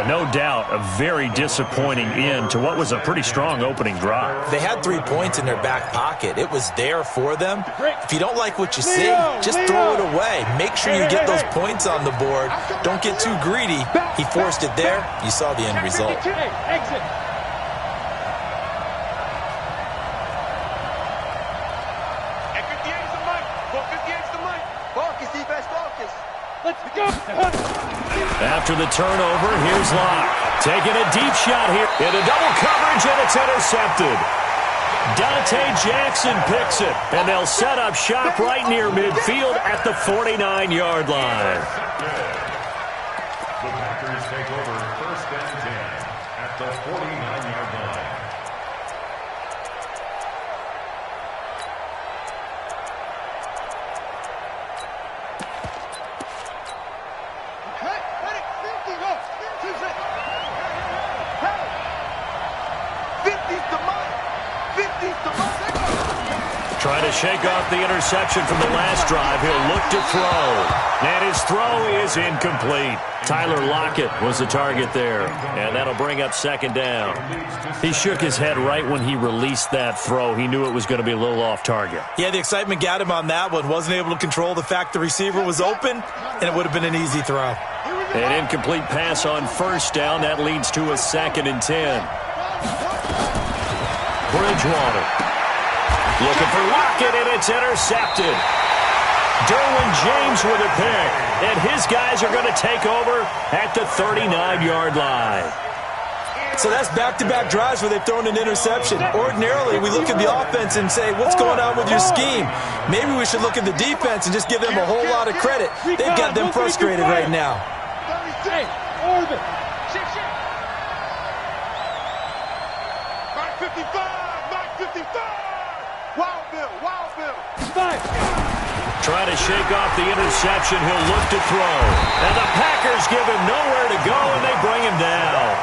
No doubt a very disappointing end to what was a pretty strong opening drive. They had 3 points in their back pocket. It was there for them. If you don't like what you see, just throw it away. Make sure you get those points on the board. Don't get too greedy. He forced it there. You saw the end result. Exit. Let's go. After the turnover, here's Locke. Taking a deep shot here. Into double coverage, and it's intercepted. Dante Jackson picks it, and they'll set up shop right near midfield at the 49-yard line. The Packers take over 1st and 10 at the 49-yard line. Trying to shake off the interception from the last drive. He'll look to throw. And his throw is incomplete. Tyler Lockett was the target there. And that'll bring up 2nd down. He shook his head right when he released that throw. He knew it was going to be a little off target. Yeah, the excitement got him on that one. Wasn't able to control the fact the receiver was open, and it would have been an easy throw. An incomplete pass on 1st down. That leads to a 2nd and 10. Bridgewater. Looking for Lockett, and it's intercepted. Derwin James with a pick, and his guys are going to take over at the 39-yard line. So that's back-to-back drives where they've thrown an interception. Ordinarily, we look at the offense and say, what's going on with your scheme? Maybe we should look at the defense and just give them a whole lot of credit. They've got them frustrated right now. Hey, orbit. Mark 55. Wild Bill. Trying to shake off the interception. He'll look to throw. And the Packers give him nowhere to go, and they bring him down.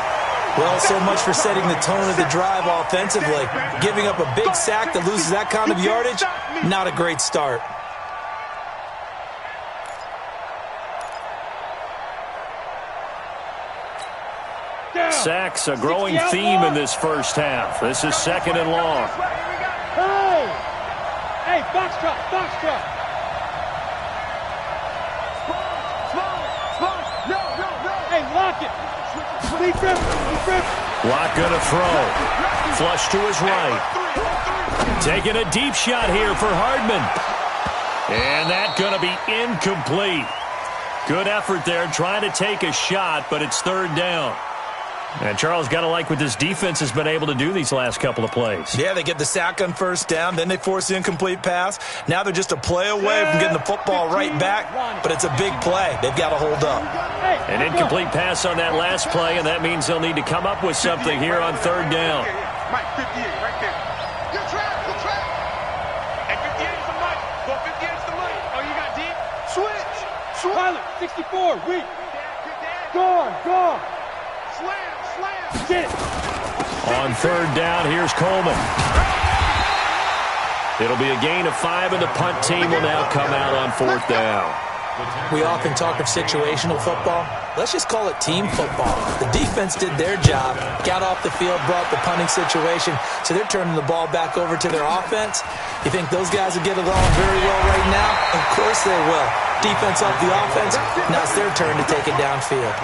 Well, so much for setting the tone of the drive offensively. Giving up a big sack that loses that kind of yardage, not a great start. Sacks, a growing theme in this first half. This is 2nd and long. Hey, box truck. No. Hey, lock it. Locke gonna throw. Flush to his right. Taking a deep shot here for Hardman. And that's gonna be incomplete. Good effort there trying to take a shot, but it's 3rd down. And Charles, got to like what this defense has been able to do these last couple of plays. Yeah, they get the sack on first down, then they force the incomplete pass. Now they're just a play away from getting the football right back, but it's a big play. They've got to hold up. An incomplete pass on that last play, and that means they'll need to come up with something here on third down. Mike, 58, right there. Good trap, good trap. Hey, 58 is the Mike. Go 58 is the Mike. Oh, you got deep? Switch. Pilot, 64, weak. Gone. Slam. Get it. On third down, here's Coleman. It'll be a gain of 5, and the punt team will now come out on fourth down. We often talk of situational football. Let's just call it team football. The defense did their job, got off the field, brought the punting situation, so they're turning the ball back over to their offense. You think those guys will get along very well right now? Of course they will. Defense off the offense, now it's their turn to take it downfield.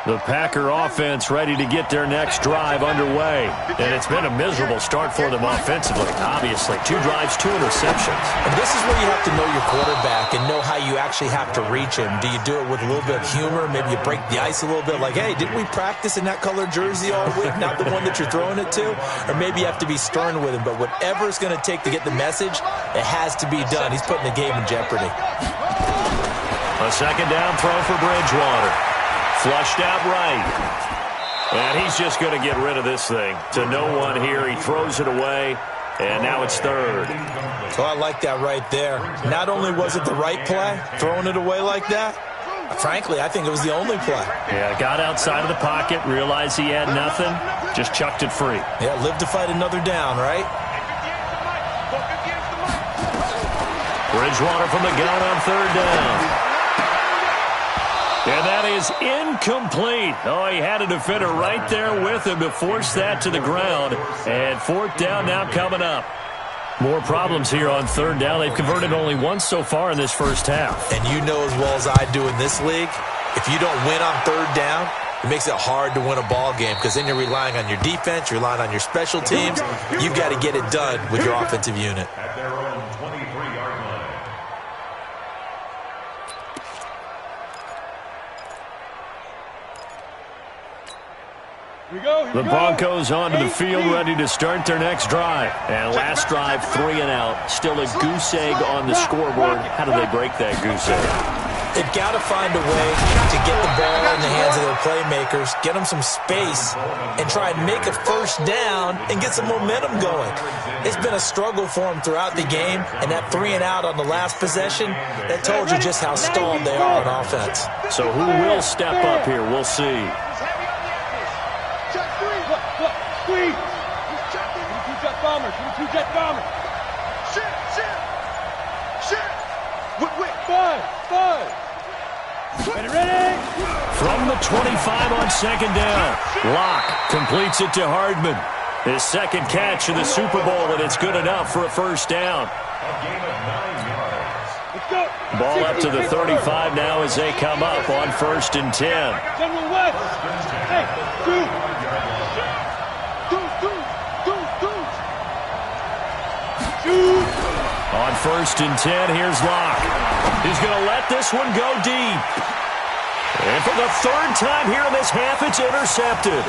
The Packer offense ready to get their next drive underway. And it's been a miserable start for them offensively, obviously. 2 drives, 2 interceptions. And this is where you have to know your quarterback and know how you actually have to reach him. Do you do it with a little bit of humor? Maybe you break the ice a little bit like, hey, didn't we practice in that color jersey all week? Not the one that you're throwing it to? Or maybe you have to be stern with him. But whatever it's going to take to get the message, it has to be done. He's putting the game in jeopardy. A second down throw for Bridgewater. Flushed out right. And he's just going to get rid of this thing. To no one here. He throws it away. And now it's third. So I like that right there. Not only was it the right play, throwing it away like that, frankly, I think it was the only play. Yeah, got outside of the pocket, realized he had nothing, just chucked it free. Yeah, live to fight another down, right? Bridgewater from the gun on third down. And that is incomplete. Oh, he had a defender right there with him to force that to the ground. And fourth down now coming up. More problems here on third down. They've converted only once so far in this first half. And you know as well as I do in this league, if you don't win on third down, it makes it hard to win a ball game because then you're relying on your defense, you're relying on your special teams. You've got to get it done with your offensive unit. At their own 23-yard line. The Broncos onto the field, ready to start their next drive. And last drive, 3 and out. Still a goose egg on the scoreboard. How do they break that goose egg? They've got to find a way to get the ball in the hands of their playmakers, get them some space, and try and make a first down and get some momentum going. It's been a struggle for them throughout the game, and that 3 and out on the last possession, that told you just how stalled they are on offense. So who will step up here? We'll see. Squeeze. Two-jet bombers. Two-jet bombers. Shit. Wait. Five. Ready. From the 25 on second down. Locke completes it to Hardman. His second catch of the Super Bowl, and it's good enough for a first down. A gain of 9 yards. Let's go. Ball up to the 35 now as they come up on 1st and 10. General West. Hey, On 1st and 10, here's Locke. He's going to let this one go deep. And for the 3rd time here in this half, it's intercepted.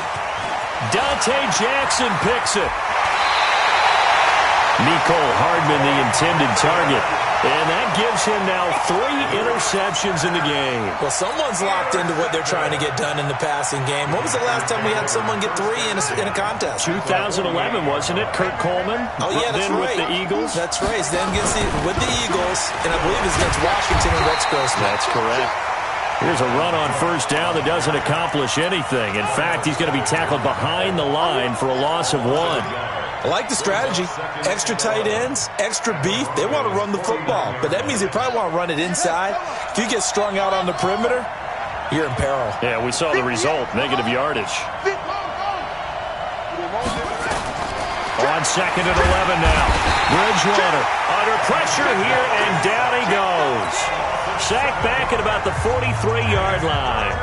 Dante Jackson picks it. Nicole Hardman, the intended target. And that gives him now 3 interceptions in the game. Well, someone's locked into what they're trying to get done in the passing game. When was the last time we had someone get 3 in a contest? 2011, wasn't it? Kurt Coleman? Oh, yeah, that's then right. with the Eagles? That's right. Then with the Eagles, and I believe it's against Washington and Rex Grossman. That's correct. Here's a run on first down that doesn't accomplish anything. In fact, he's going to be tackled behind the line for a loss of 1. I like the strategy. Extra tight ends, extra beef. They want to run the football, but that means they probably want to run it inside. If you get strung out on the perimeter, you're in peril. Yeah, we saw the result, negative yardage. On 2nd and 11 now. Bridgewater under pressure here, and down he goes. Sacked back at about the 43-yard line.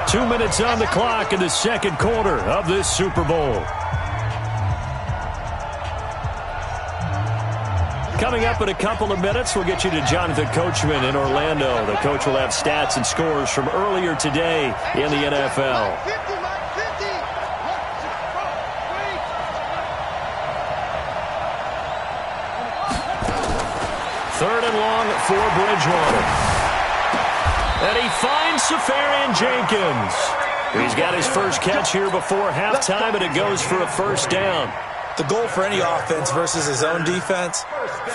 2 minutes on the clock in the second quarter of this Super Bowl. Coming up in a couple of minutes, we'll get you to Jonathan Coachman in Orlando. The coach will have stats and scores from earlier today in the NFL. Third and long for Bridgewater. And he finds Safarian Jenkins. He's got his first catch here before halftime, and it goes for a first down. The goal for any offense versus his own defense,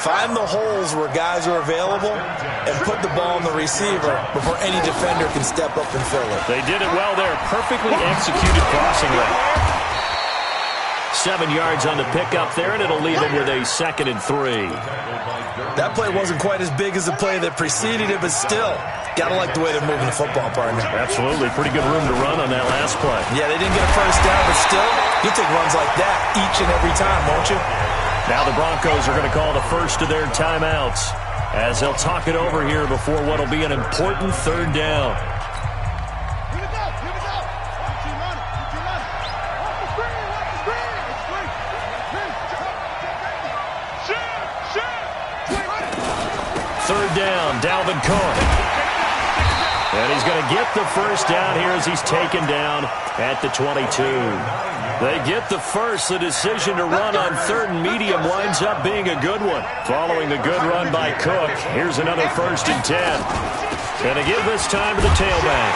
find the holes where guys are available and put the ball on the receiver before any defender can step up and fill it. They did it well there. Perfectly executed crossing route. 7 yards on the pickup there, and it'll leave him with a 2nd and 3. That play wasn't quite as big as the play that preceded it, but still, gotta like the way they're moving the football, partner. Absolutely. Pretty good room to run on that last play. Yeah, they didn't get a first down, but still, you'll take runs like that each and every time, won't you? Now the Broncos are going to call the first of their timeouts as they'll talk it over here before what will be an important third down. Here we go. Here we go. Keep you running. Keep you running. Watch the screen. Watch the screen. Third down, Dalvin Cook. And he's going to get the first down here as he's taken down at the 22. They get the first. The decision to run on 3rd and medium winds up being a good one. Following the good run by Cook, here's another 1st and 10. Going to give this time to the tailback.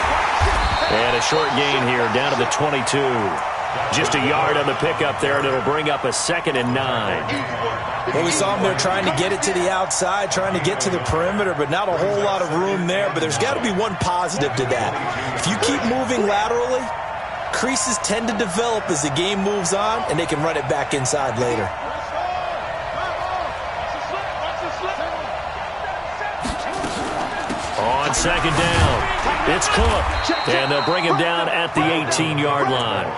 And a short gain here down to the 22. Just a yard on the pickup there, and it'll bring up a 2nd and 9. Well, we saw them there trying to get it to the outside, trying to get to the perimeter, but not a whole lot of room there. But there's got to be one positive to that. If you keep moving laterally, creases tend to develop as the game moves on, and they can run it back inside later. On 2nd down, it's Cook, and they'll bring him down at the 18-yard line.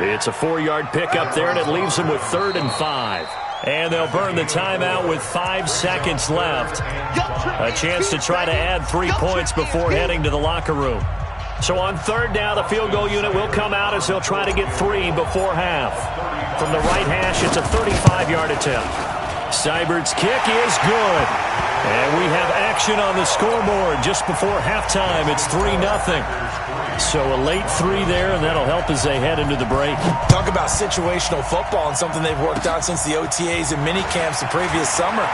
It's a 4-yard pickup there, and it leaves him with 3rd and 5. And they'll burn the timeout with 5 seconds left. A chance to try to add 3 points before heading to the locker room. So on 3rd down, the field goal unit will come out as they'll try to get 3 before half. From the right hash, it's a 35-yard attempt. Seibert's kick is good. And we have action on the scoreboard just before halftime. It's 3-0. So a late 3 there, and that'll help as they head into the break. Talk about situational football and something they've worked on since the OTAs and minicamps the previous summer.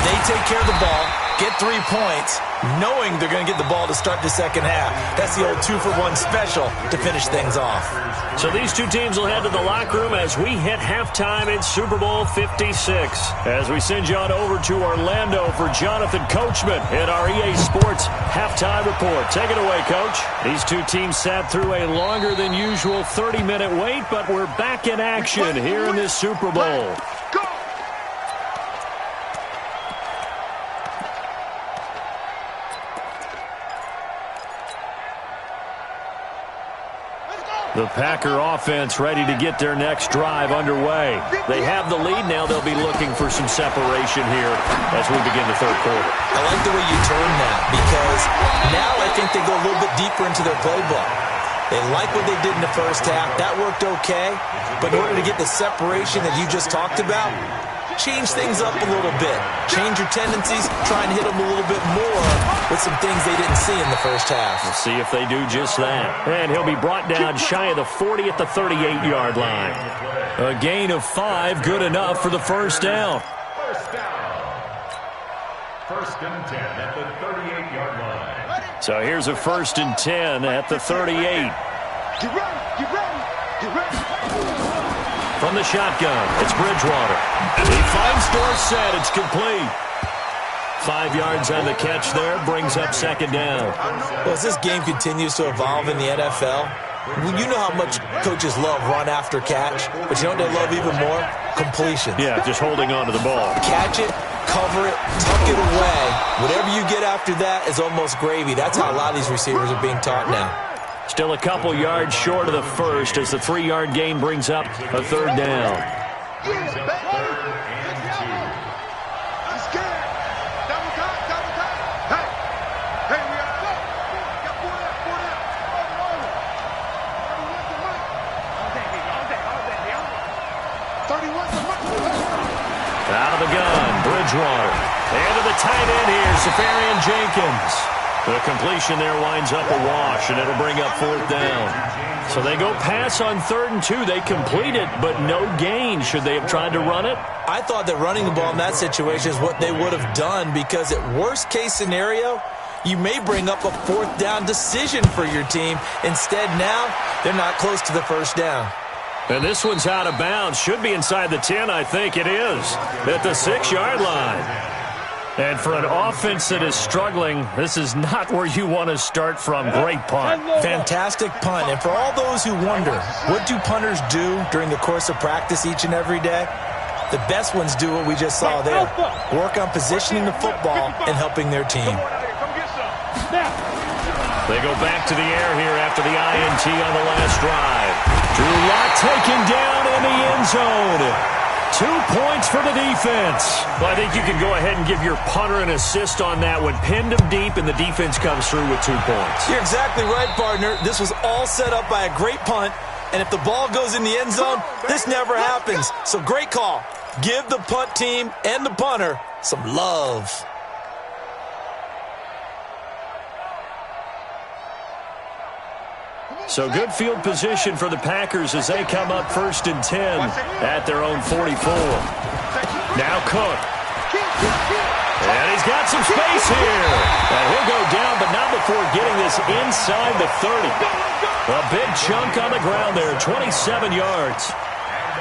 They take care of the ball, get 3 points, knowing they're going to get the ball to start the second half. That's the old 2-for-1 special to finish things off. So these two teams will head to the locker room as we hit halftime in Super Bowl 56. As we send you on over to Orlando for Jonathan Coachman in our EA Sports halftime report. Take it away, Coach. These two teams sat through a longer than usual 30-minute wait, but we're back in action here in this Super Bowl. The Packer offense ready to get their next drive underway. They have the lead now. They'll be looking for some separation here as we begin the third quarter. I like the way you turn that because now I think they go a little bit deeper into their playbook. They like what they did in the first half. That worked okay. But in order to get the separation that you just talked about, change things up a little bit. Change your tendencies. Try and hit them a little bit more with some things they didn't see in the first half. We'll see if they do just that. And he'll be brought down shy of the 40 at the 38-yard line. A gain of 5, good enough for the first down. First down. 1st and 10 at the 38-yard line. So here's a 1st and 10 at the 38. Get ready. Get ready. Get ready. From the shotgun, it's Bridgewater. He finds Dorsett. It's complete. 5 yards on the catch there. Brings up 2nd down. Well, as this game continues to evolve in the NFL, you know how much coaches love run after catch, but you know what they love even more? Completion. Yeah, just holding on to the ball. Catch it, cover it, tuck it away. Whatever you get after that is almost gravy. That's how a lot of these receivers are being taught now. Still a couple yards short of the first as the 3-yard gain brings up a 3rd down. Brings up 3rd and 2. I'm scared. Double time, double time. Hey. Hey, we are go. Got 4 down, 4 down. 31's the money. Out of the gun, Bridgewater. And to the tight end here, Safarian Jenkins. The completion there winds up a wash, and it'll bring up 4th down. So they go pass on 3rd and 2. They complete it, but no gain. Should they have tried to run it? I thought that running the ball in that situation is what they would have done, because at worst case scenario, you may bring up a 4th down decision for your team. Instead, now they're not close to the 1st down. And this one's out of bounds. Should be inside the 10, I think it is, at the 6-yard line. And for an offense that is struggling, this is not where you want to start from. Great punt. Fantastic punt. And for all those who wonder, what do punters do during the course of practice each and every day? The best ones do what we just saw there. Work on positioning the football and helping their team. They go back to the air here after the INT on the last drive. Drew Lock taken down in the end zone. 2 points for the defense. Well, I think you can go ahead and give your punter an assist on that one. Pinned him deep, and the defense comes through with 2 points. You're exactly right, partner. This was all set up by a great punt, and if the ball goes in the end zone, this never happens. So great call. Give the punt team and the punter some love. So good field position for the Packers as they come up 1st and 10 at their own 44. Now Cook. And he's got some space here. And he'll go down, but not before getting this inside the 30. A big chunk on the ground there, 27 yards.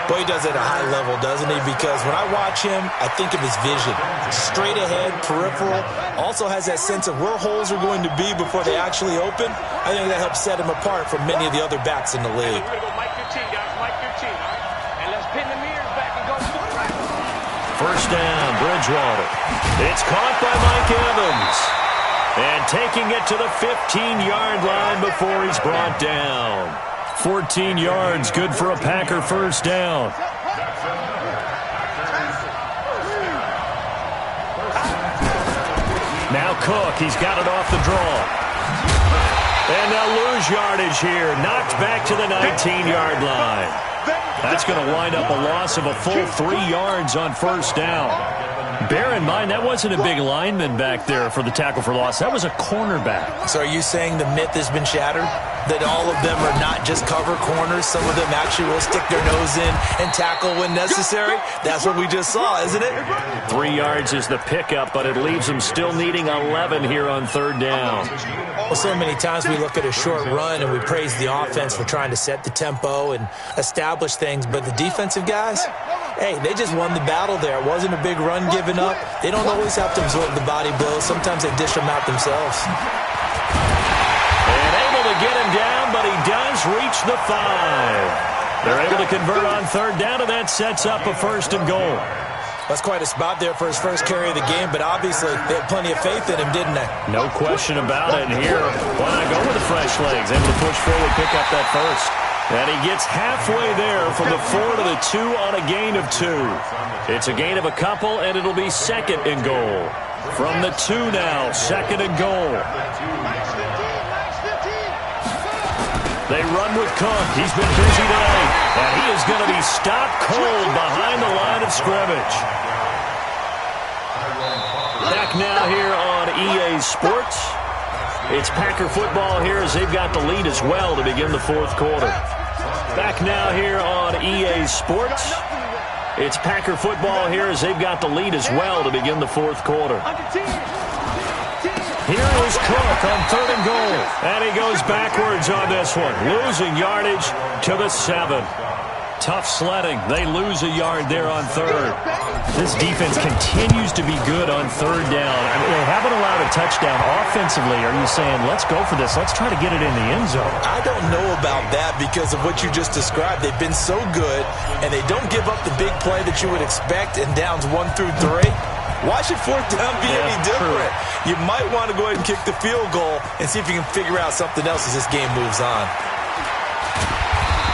Boy, he does it at a high level, doesn't he? Because when I watch him, I think of his vision. Straight ahead, peripheral. Also has that sense of where holes are going to be before they actually open. I think that helps set him apart from many of the other backs in the league. Mike 15, guys. Mike 15, all right? And let's pin the mirrors back and go for it. 1st down, Bridgewater. It's caught by Mike Evans. And taking it to the 15-yard line before he's brought down. 14 yards, good for a Packer 1st down. Now Cook, he's got it off the draw. And they'll lose yardage here. Knocked back to the 19-yard line. That's going to wind up a loss of a full 3 yards on 1st down. Bear in mind, that wasn't a big lineman back there for the tackle for loss. That was a cornerback. So are you saying the myth has been shattered? That all of them are not just cover corners? Some of them actually will stick their nose in and tackle when necessary? That's what we just saw, isn't it? 3 yards is the pickup, but it leaves them still needing 11 here on 3rd down. Well, so many times we look at a short run and we praise the offense for trying to set the tempo and establish things, but the defensive guys, hey, they just won the battle there. It wasn't a big run given up. They don't always have to absorb the body blows. Sometimes they dish them out themselves. And able to get him down, but he does reach the 5. They're able to convert on 3rd down, and that sets up a 1st and goal. That's quite a spot there for his first carry of the game, but obviously they had plenty of faith in him, didn't they? No question about it. And here, why not go with the fresh legs? Able to push forward, pick up that 1st. And he gets halfway there from the 4 to the 2 on a gain of 2. It's a gain of a couple, and it'll be 2nd and goal. From the 2 now, 2nd and goal. They run with Cook. He's been busy today. And he is going to be stopped cold behind the line of scrimmage. Back now here on EA Sports. It's Packer football here as they've got the lead as well to begin the 4th quarter. Back now here on EA Sports. It's Packer football here as they've got the lead as well to begin the 4th quarter. Here is Cook on 3rd and goal. And he goes backwards on this one, losing yardage to the 7. Tough sledding. They lose a yard there on 3rd. This defense continues to be good on 3rd down. I mean, they haven't allowed a touchdown offensively. Are you saying, let's go for this? Let's try to get it in the end zone. I don't know about that because of what you just described. They've been so good, and they don't give up the big play that you would expect in downs 1 through 3. Why should 4th down be any different? True. You might want to go ahead and kick the field goal and see if you can figure out something else as this game moves on.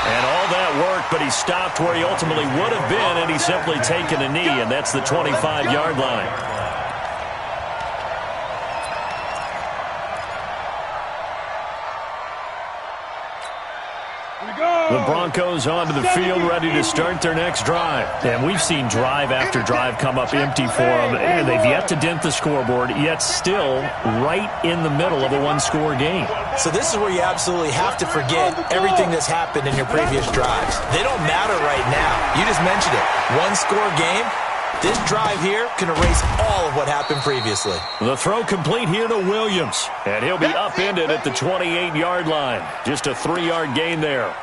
And all that worked, but he stopped where he ultimately would have been, and he's simply taken a knee, and that's the 25-yard line. The Broncos onto the field, ready to start their next drive. And we've seen drive after drive come up empty for them. And they've yet to dent the scoreboard, yet still right in the middle of a one-score game. So this is where you absolutely have to forget everything that's happened in your previous drives. They don't matter right now. You just mentioned it. One-score game. This drive here can erase all of what happened previously. The throw complete here to Williams. And he'll be upended at the 28-yard line. Just a 3-yard gain there.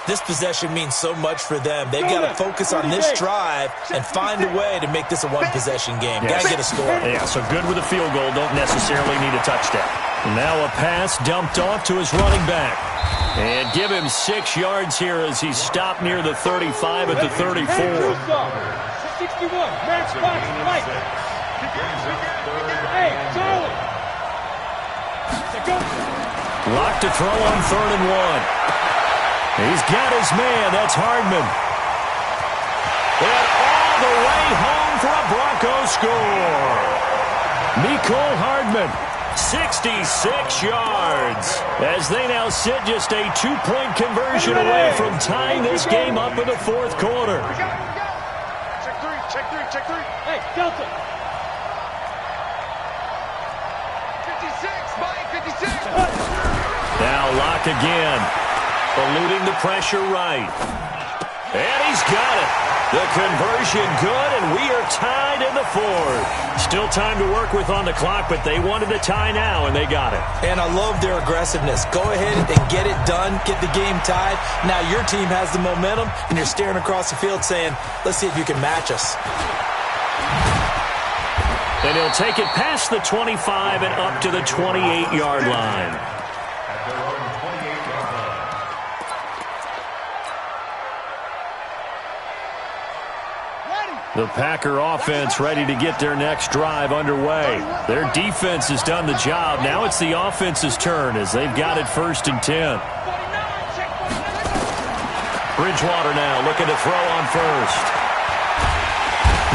This possession means so much for them. They've got to focus on this drive and find a way to make this a one-possession game. Got to get a score. Yeah, so good with a field goal. Don't necessarily need a touchdown. Now a pass dumped off to his running back. And give him 6 yards here as he's stopped near the 35 at the 34. 61, match box, right. Hey, Charlie. Locked to throw on 3rd and 1. He's got his man. That's Hardman. And all the way home for a Broncos score. Mecole Hardman, 66 yards. As they now sit just a 2-point conversion away from tying this game up in the 4th quarter. Check three. Hey, Delta. 56, Mike, 56. Now Locke again, eluding the pressure right. And he's got it. The conversion good, and we are tied in the 4th. Still time to work with on the clock, but they wanted the tie now, and they got it. And I love their aggressiveness. Go ahead and get it done, get the game tied. Now your team has the momentum, and you're staring across the field saying, let's see if you can match us. And he'll take it past the 25 and up to the 28-yard line. At their own 28-yard line. The Packer offense ready to get their next drive underway. Their defense has done the job. Now it's the offense's turn as they've got it 1st and 10. Bridgewater now looking to throw on 1st.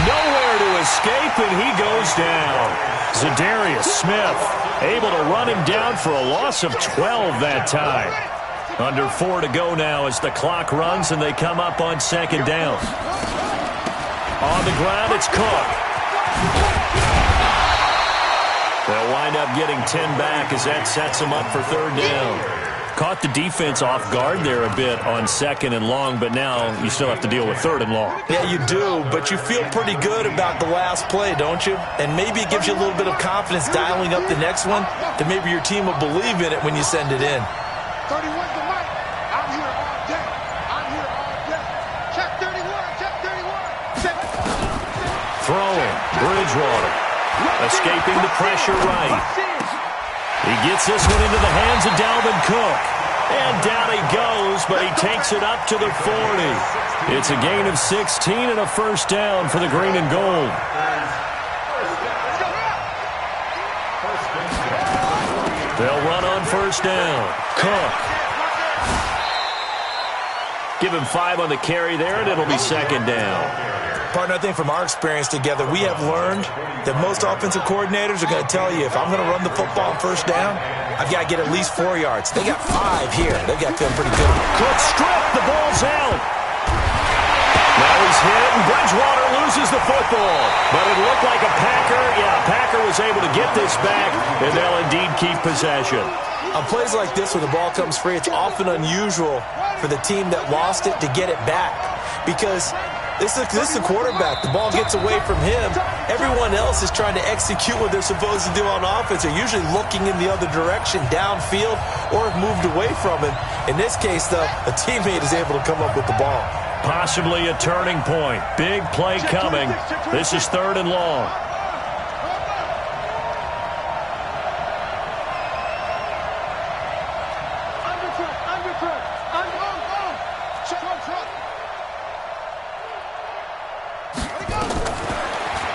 Nowhere to escape, and he goes down. Zadarius Smith able to run him down for a loss of 12 that time. Under 4 to go now as the clock runs, and they come up on 2nd down. On the ground, it's Cook. They'll wind up getting 10 back as that sets them up for 3rd down. Caught the defense off guard there a bit on 2nd and long, but now you still have to deal with 3rd and long. Yeah, you do, but you feel pretty good about the last play, don't you? And maybe it gives you a little bit of confidence dialing up the next one, that maybe your team will believe in it when you send it in. 31's the mic. I'm here all day. I'm here all day. Check 31. Check 31. Throwing. Bridgewater. Escaping the pressure right. He gets this one into the hands of Dalvin Cook. And down he goes, but he takes it up to the 40. It's a gain of 16 and a 1st down for the green and gold. They'll run on 1st down. Cook. Give him 5 on the carry there, and it'll be 2nd down. Partner, I think from our experience together, we have learned that most offensive coordinators are going to tell you, if I'm going to run the football on 1st down, I've got to get at least 4 yards. They got 5 here. They've got to feel pretty good. Cook stripped. The ball's out. Now he's hit, and Bridgewater loses the football. But it looked like a Packer. Yeah, Packer was able to get this back, and they'll indeed keep possession. On plays like this where the ball comes free, it's often unusual for the team that lost it to get it back. Because this is the quarterback. The ball gets away from him. Everyone else is trying to execute what they're supposed to do on offense. They're usually looking in the other direction, downfield, or have moved away from him. In this case, though, a teammate is able to come up with the ball. Possibly a turning point. Big play coming. This is 3rd and long.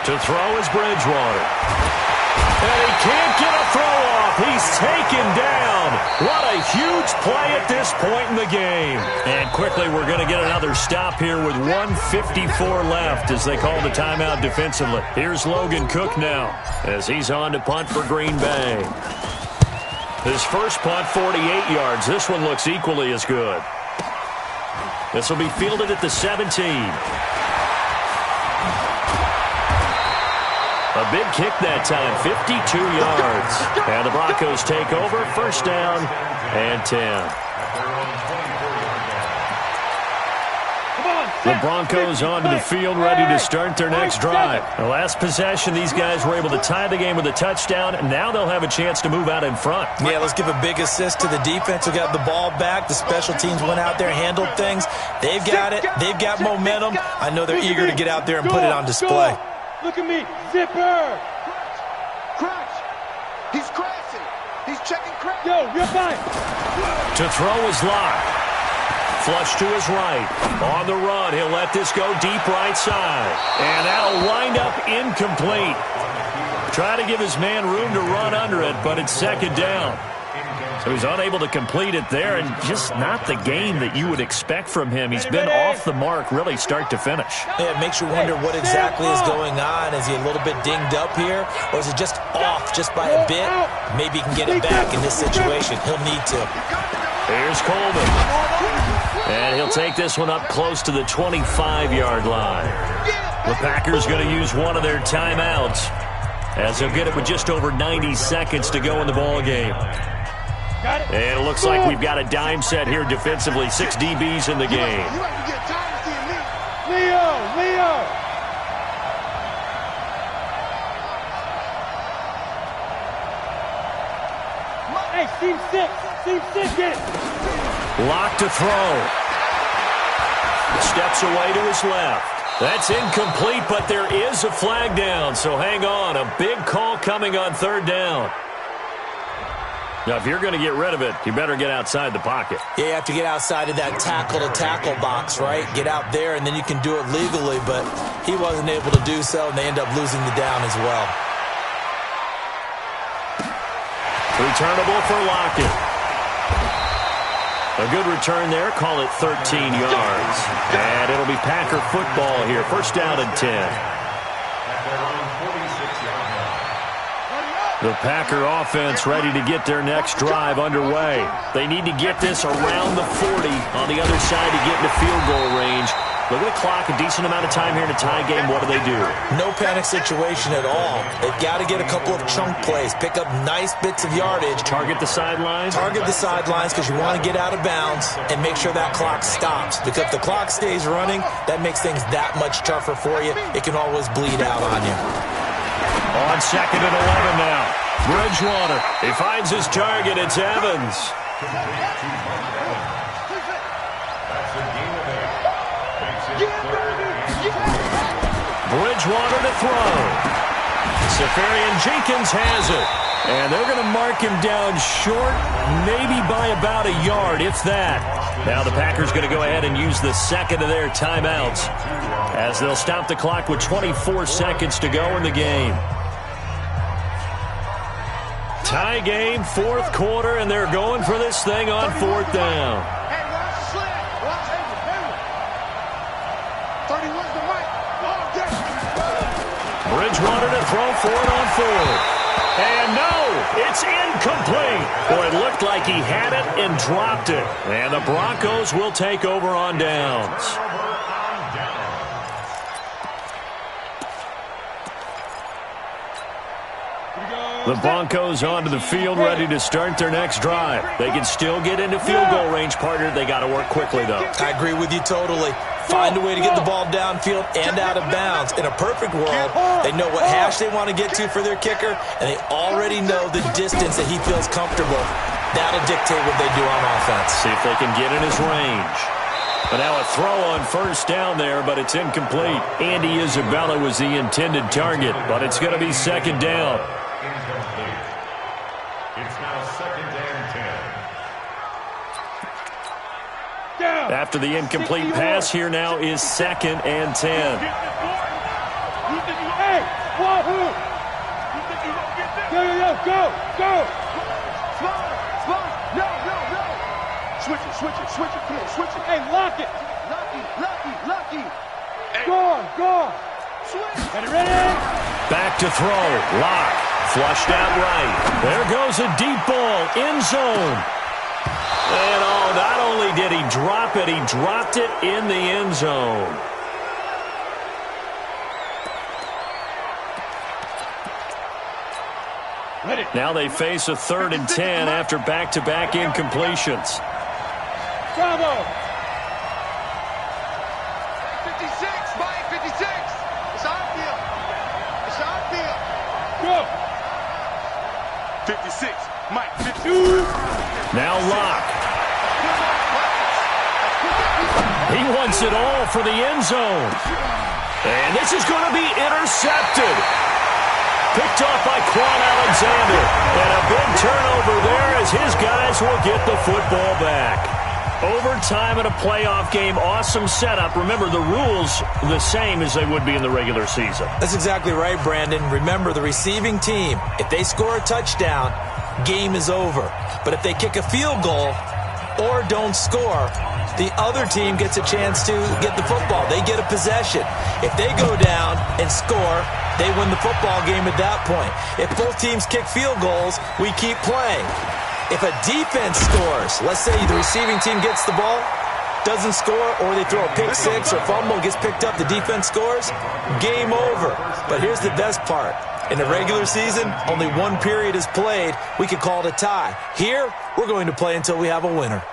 To throw is Bridgewater. And he can't get a throw off. He's taken down. What a huge play at this point in the game. And quickly we're going to get another stop here with 1:54 left as they call the timeout defensively. Here's Logan Cook now as he's on to punt for Green Bay. His first punt, 48 yards. This one looks equally as good. This will be fielded at the 17. A big kick that time, 52 yards. And the Broncos take over, first down and 10. The Broncos onto the field, ready to start their next drive. The last possession, these guys were able to tie the game with a touchdown, and now they'll have a chance to move out in front. Yeah, let's give a big assist to the defense who got the ball back. The special teams went out there, handled things. They've got it. They've got momentum. I know they're eager to get out there and put it on display. Look at me. Zipper. Crash. He's crashing. He's checking crash. Yo, you're fine. To throw is Locke. Flush to his right. On the run, he'll let this go deep right side. And that'll wind up incomplete. Try to give his man room to run under it, but it's second down. So he's unable to complete it there, and just not the game that you would expect from him. He's been off the mark really start to finish. Yeah, it makes you wonder what exactly is going on. Is he a little bit dinged up here, or is it just off just by a bit? Maybe he can get it back in this situation. He'll need to. Here's Coleman. And he'll take this one up close to the 25-yard line. The Packers going to use one of their timeouts, as they'll get it with just over 90 seconds to go in the ball game. And it looks like we've got a dime set here defensively. 6 DBs in the game. Leo! Hey, Team 6, get it. Lock to throw. Steps away to his left. That's incomplete, but there is a flag down, so hang on. A big call coming on third down. Now, if you're going to get rid of it, you better get outside the pocket. Yeah, you have to get outside of that tackle-to-tackle box, right? Get out there, and then you can do it legally, but he wasn't able to do so, and they end up losing the down as well. Returnable for Lockett. A good return there. Call it 13 yards. And it'll be Packer football here. First down and 10. The Packer offense ready to get their next drive underway. They need to get this around the 40 on the other side to get into field goal range. Look at the clock, a decent amount of time here in a tie game. What do? No panic situation at all. They've got to get a couple of chunk plays, pick up nice bits of yardage. Target the sidelines? Target the sidelines because you want to get out of bounds and make sure that clock stops. Because if the clock stays running, that makes things that much tougher for you. It can always bleed out on you. On second and 11 now. Bridgewater. He finds his target. It's Evans. Bridgewater to throw. Safarian-Jenkins has it. And they're going to mark him down short, maybe by about a yard, if that. Now the Packers going to go ahead and use the second of their timeouts as they'll stop the clock with 24 seconds to go in the game. Tie game, fourth quarter, and they're going for this thing on fourth down. Hey, watch the slant. Watch Hayward. 31's the right. Oh, yes. Bridgewater to throw for it on fourth. And no, it's incomplete. Boy, it looked like he had it and dropped it. And the Broncos will take over on downs. The Broncos onto the field, ready to start their next drive. They can still get into field goal range, partner. They got to work quickly, though. I agree with you totally. Find a way to get the ball downfield and out of bounds. In a perfect world, they know what hash they want to get to for their kicker, and they already know the distance that he feels comfortable. That'll dictate what they do on offense. See if they can get in his range. But now a throw on first down there, but it's incomplete. Andy Isabella was the intended target, but it's going to be second down. Incomplete. It's now second and 10. After the incomplete pass, here now is second and 10. Hey, wahoo! Go! Slide! No! Switch it, come on, switch it. Hey, lock it! Lucky! Go! Switch! Ready? Back to throw, Lock. Flushed out right. There goes a deep ball, end zone. And not only did he drop it? He dropped it in the end zone. Now they face a 3rd and 10 after back-to-back incompletions. Bravo! 56, Mike, 56. It's on field. It's on field. Go! 56, Mike, 52. Now Locke. He wants it all for the end zone. And this is going to be intercepted. Picked off by Quan Alexander. And a big turnover there as his guys will get the football back. Overtime in a playoff game, awesome setup. Remember, the rules the same as they would be in the regular season. That's exactly right, Brandon. Remember, the receiving team, if they score a touchdown, game is over. But if they kick a field goal or don't score, the other team gets a chance to get the football. They get a possession. If they go down and score, they win the football game at that point. If both teams kick field goals, we keep playing. If a defense scores, let's say the receiving team gets the ball, doesn't score, or they throw a pick six or fumble, gets picked up, the defense scores, game over. But here's the best part. In the regular season, only one period is played. We could call it a tie. Here, we're going to play until we have a winner.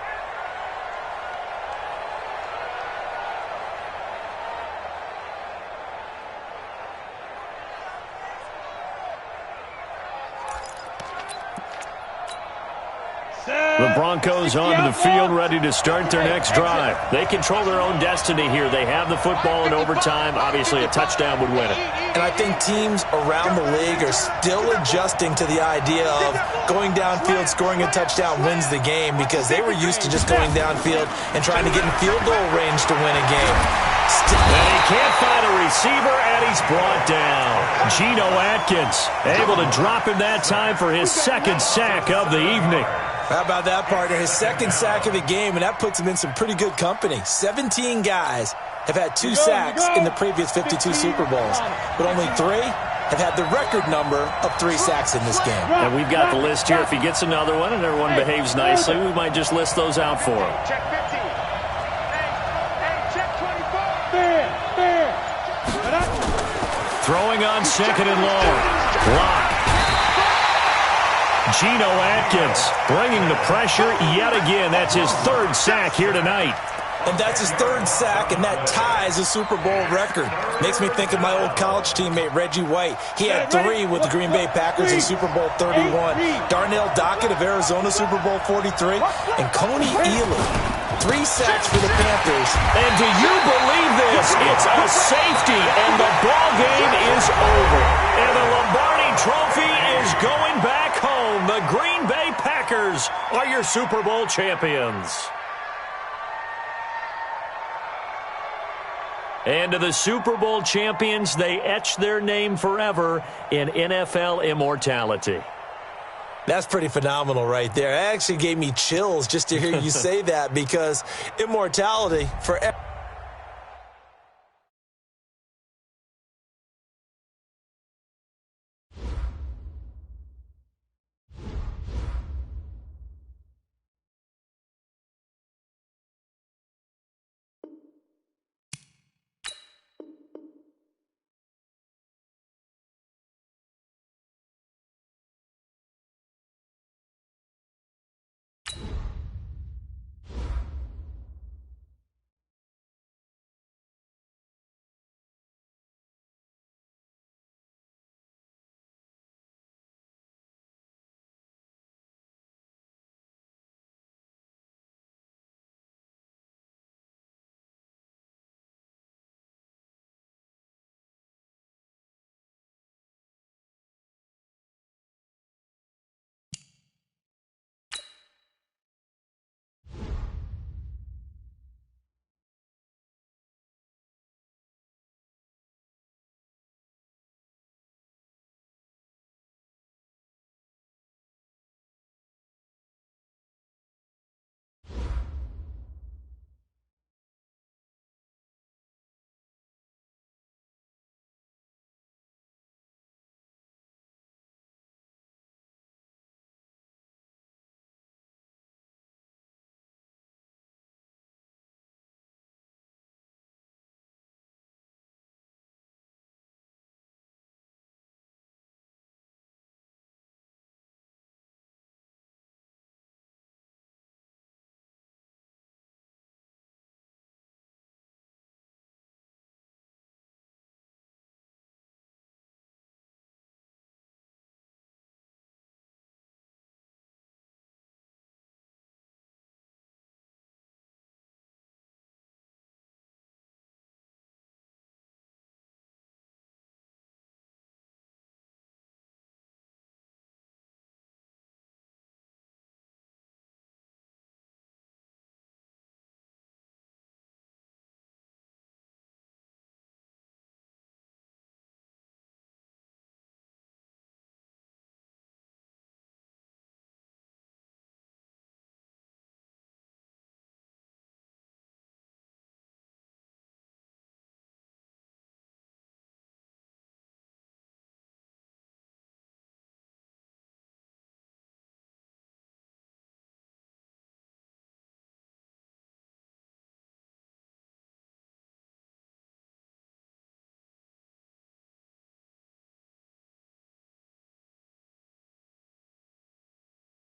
The Broncos onto the field, ready to start their next drive. They control their own destiny here. They have the football in overtime. Obviously, a touchdown would win it. And I think teams around the league are still adjusting to the idea of going downfield, scoring a touchdown wins the game, because they were used to just going downfield and trying to get in field goal range to win a game. And he can't find a receiver, and he's brought down. Geno Atkins able to drop him that time for his 2nd sack of the evening. How about that, partner? His 2nd sack of the game, and that puts him in some pretty good company. 17 guys have had 2 sacks in the previous 52 Super Bowls, but only 3 have had the record number of 3 sacks in this game. And we've got the list here. If he gets another one and everyone behaves nicely, we might just list those out for him. Check 15. Hey, check 24. Fair. Throwing on 2nd and long. Block. Geno Atkins bringing the pressure yet again. That's his 3rd sack here tonight. And that's his 3rd sack, and that ties a Super Bowl record. Makes me think of my old college teammate, Reggie White. He had 3 with the Green Bay Packers in Super Bowl 31. Darnell Dockett of Arizona, Super Bowl 43. And Coney Ealy, 3 sacks for the Panthers. And do you believe this? It's a safety, and the ball game is over. And the Lombardi Trophy is going back home. The Green Bay Packers are your Super Bowl champions. And to the Super Bowl champions, they etch their name forever in NFL immortality. That's pretty phenomenal right there. It actually gave me chills just to hear you say that, because immortality forever.